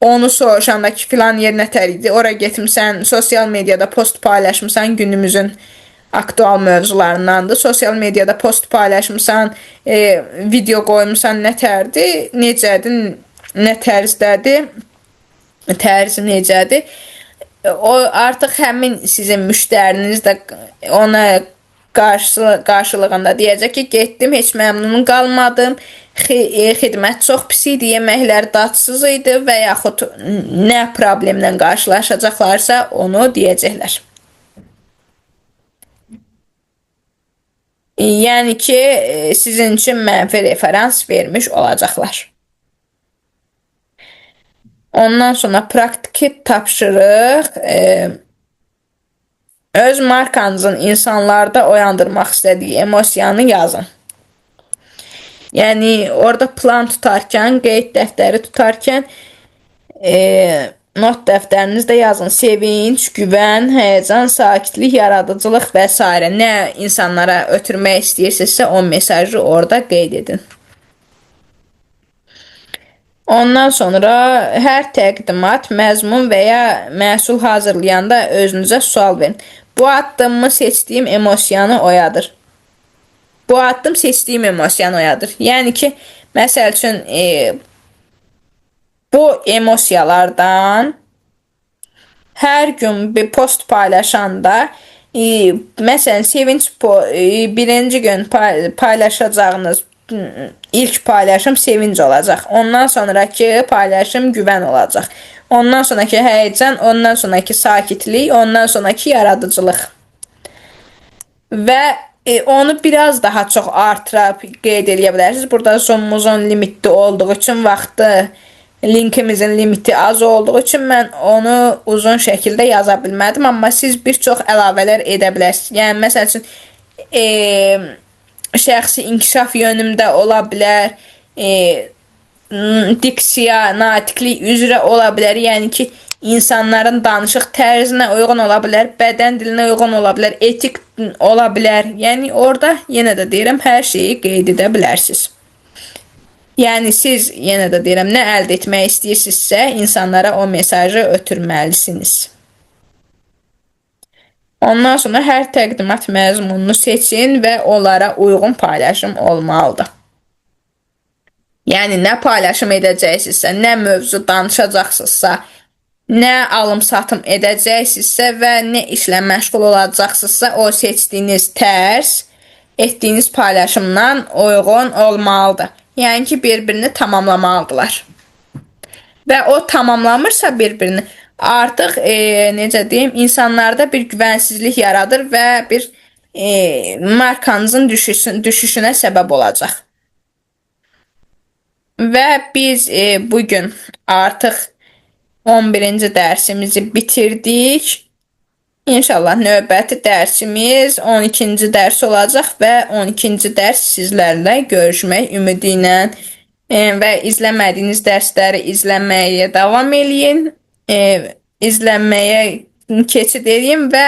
Speaker 1: onu soruşanda ki, filan yer nətər idi, ora getmişsən, sosial mediada post paylaşmışsan, günümüzün aktual mövzularındandır. Sosial mediada post paylaşmışsan, video qoymuşsan, nətərdir, necədir, nə tərzdədir, tərzi necədir. O artıq həmin sizin müştəriniz də ona qarşılığında deyəcək ki, getdim, heç məmnun qalmadım, xidmət çox pis idi, yeməklər dadsız idi və yaxud nə problemlə qarşılaşacaqlarsa onu deyəcəklər. Yəni ki, sizin üçün mənfi referans vermiş olacaqlar. Ondan sonra praktiki tapşırıq, öz markanızın insanlarda oyandırmaq istədiyi emosiyanı yazın. Yəni orada plan tutarkən, qeyd dəftəri tutarkən not dəftərinizdə yazın. Sevinç, güvən, həyəcan, sakitlik, yaradıcılıq və s. Nə insanlara ötürmək istəyirsinizsə o mesajı orada qeyd edin. Ondan sonra hər təqdimat, məzmun və ya məhsul hazırlayanda özünüzə sual verin. Bu addımı seçdiyim emosiyanı oyadır. Bu addım seçdiyim emosiyanı oyadır. Yəni ki, məsəl üçün bu emosiyalardan hər gün bir post paylaşanda, məsələn, sevinç birinci gün paylaşacağınız ilk paylaşım sevinç olacaq. Ondan sonraki paylaşım güvən olacaq. Ondan sonraki həyəcan, ondan sonraki sakitlik, ondan sonraki yaradıcılıq. Və onu biraz daha çox artırıb qeyd edə bilərsiniz. Burada zoomumuzun limitli olduğu üçün, vaxtı, linkimizin limiti az olduğu üçün mən onu uzun şəkildə yaza bilmədim. Amma siz bir çox əlavələr edə bilərsiniz. Yəni, məsəl üçün, şəxsi inkişaf yönümdə ola bilər, diksiya, natiqlik üzrə ola bilər. Yəni ki, insanların danışıq tərzinə uyğun ola bilər, bədən dilinə uyğun ola bilər, etik ola bilər. Yəni, orada yenə də deyirəm, hər şeyi qeyd edə bilərsiniz. Yəni, siz yenə də deyirəm, nə əldə etmək istəyirsinizsə, insanlara o mesajı ötürməlisiniz. Ondan sonra hər təqdimat məzmununu seçin və onlara uyğun paylaşım olmalıdır. Yəni, nə paylaşım edəcəksinizsə, nə mövzu danışacaqsınızsa, nə alım-satım edəcəksinizsə və nə işlə məşğul olacaqsınızsa, o seçdiyiniz tərz etdiyiniz paylaşımdan uyğun olmalıdır. Yəni ki, bir-birini tamamlamalıdırlar. Və o tamamlamırsa bir-birini, artıq, necə deyim, insanlarda bir güvənsizlik yaradır və bir markanızın düşüşünə səbəb olacaq. Və biz bugün artıq 11-ci dərsimizi bitirdik. İnşallah növbəti dərsimiz 12-ci dərs olacaq və 12-ci dərs sizlərlə görüşmək ümidi ilə və izləmədiyiniz dərsləri izləməyə davam eləyin. İzlənməyə keçid edin və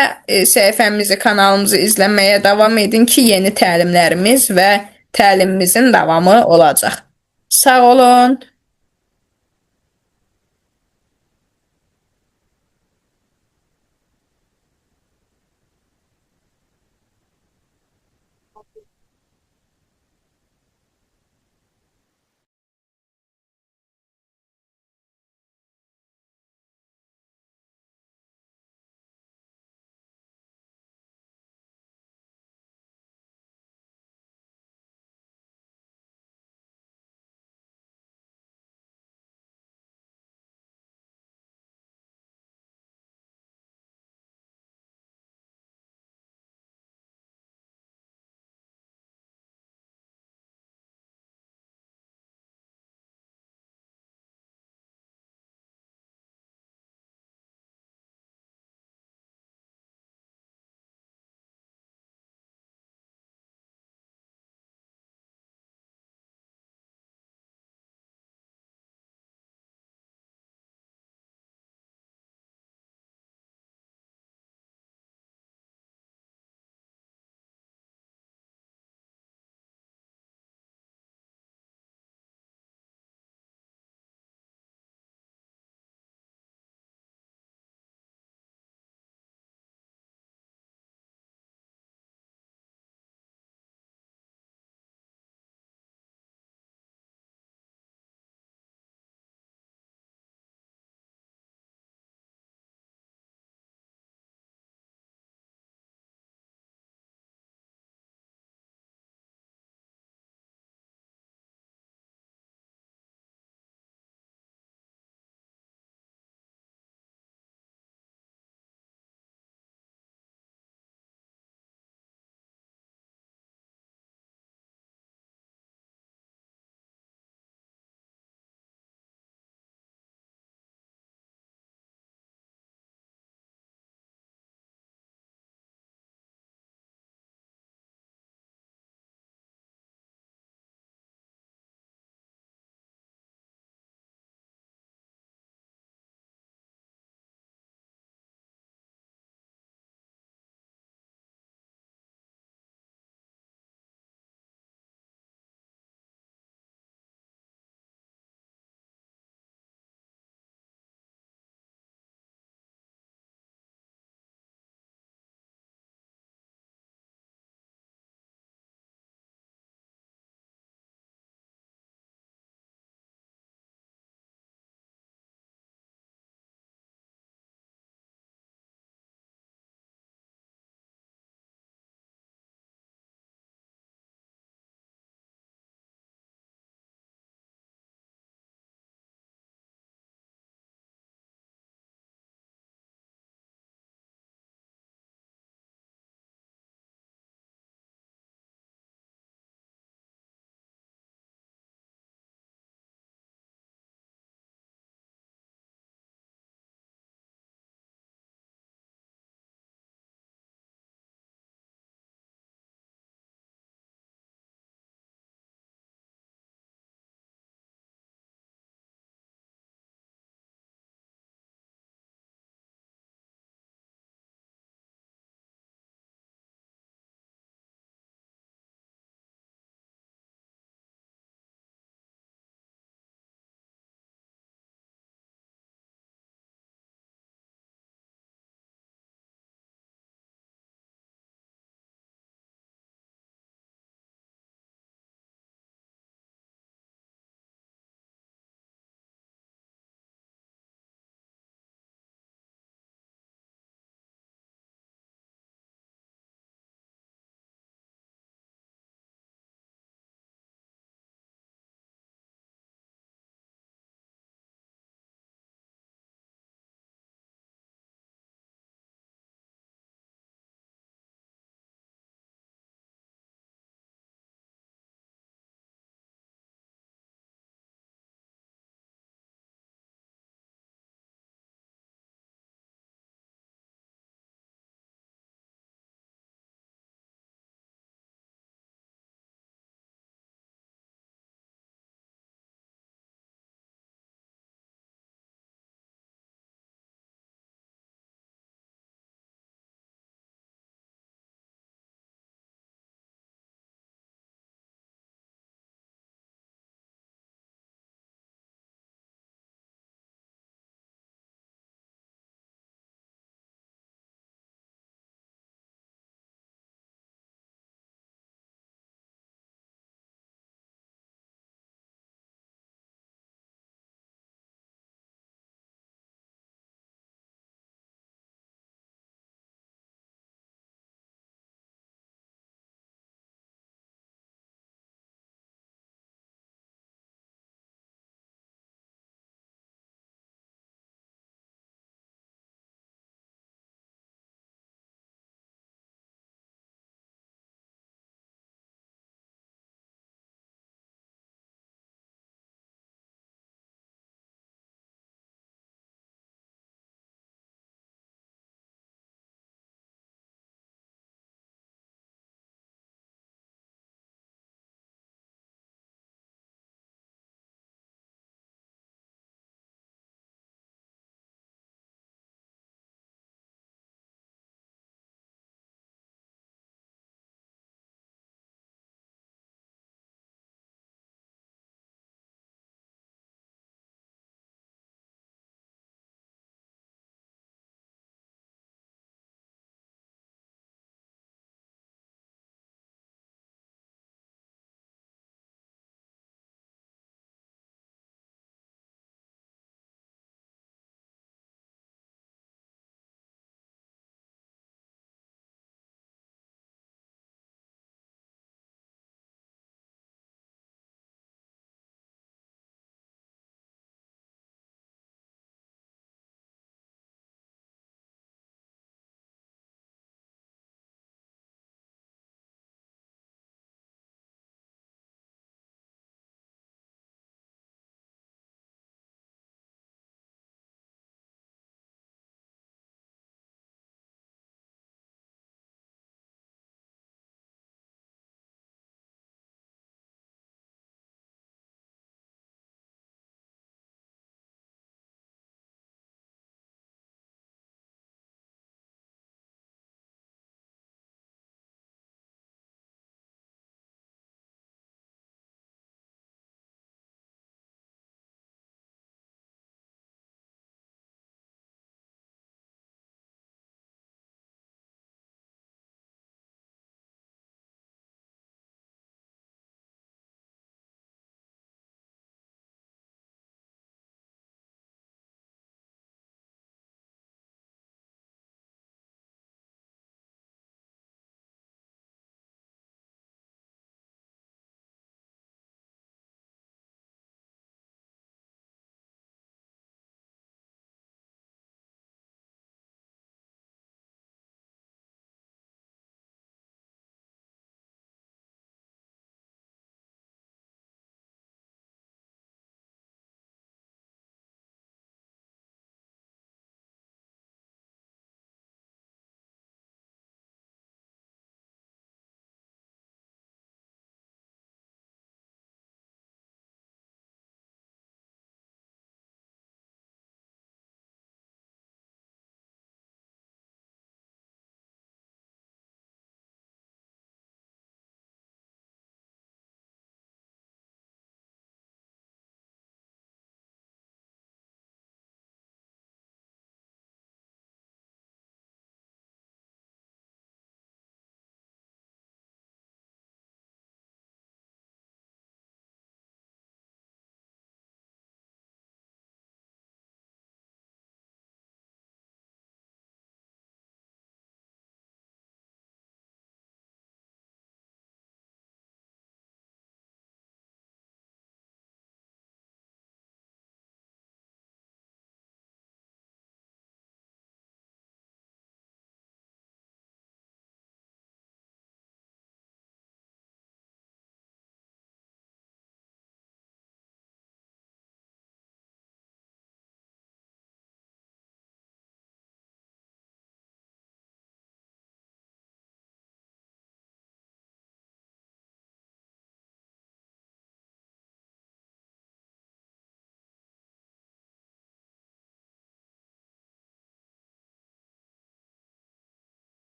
Speaker 1: səhifəmizi, kanalımızı izləməyə davam edin ki, yeni təlimlərimiz və təlimimizin davamı olacaq. Sağ olun.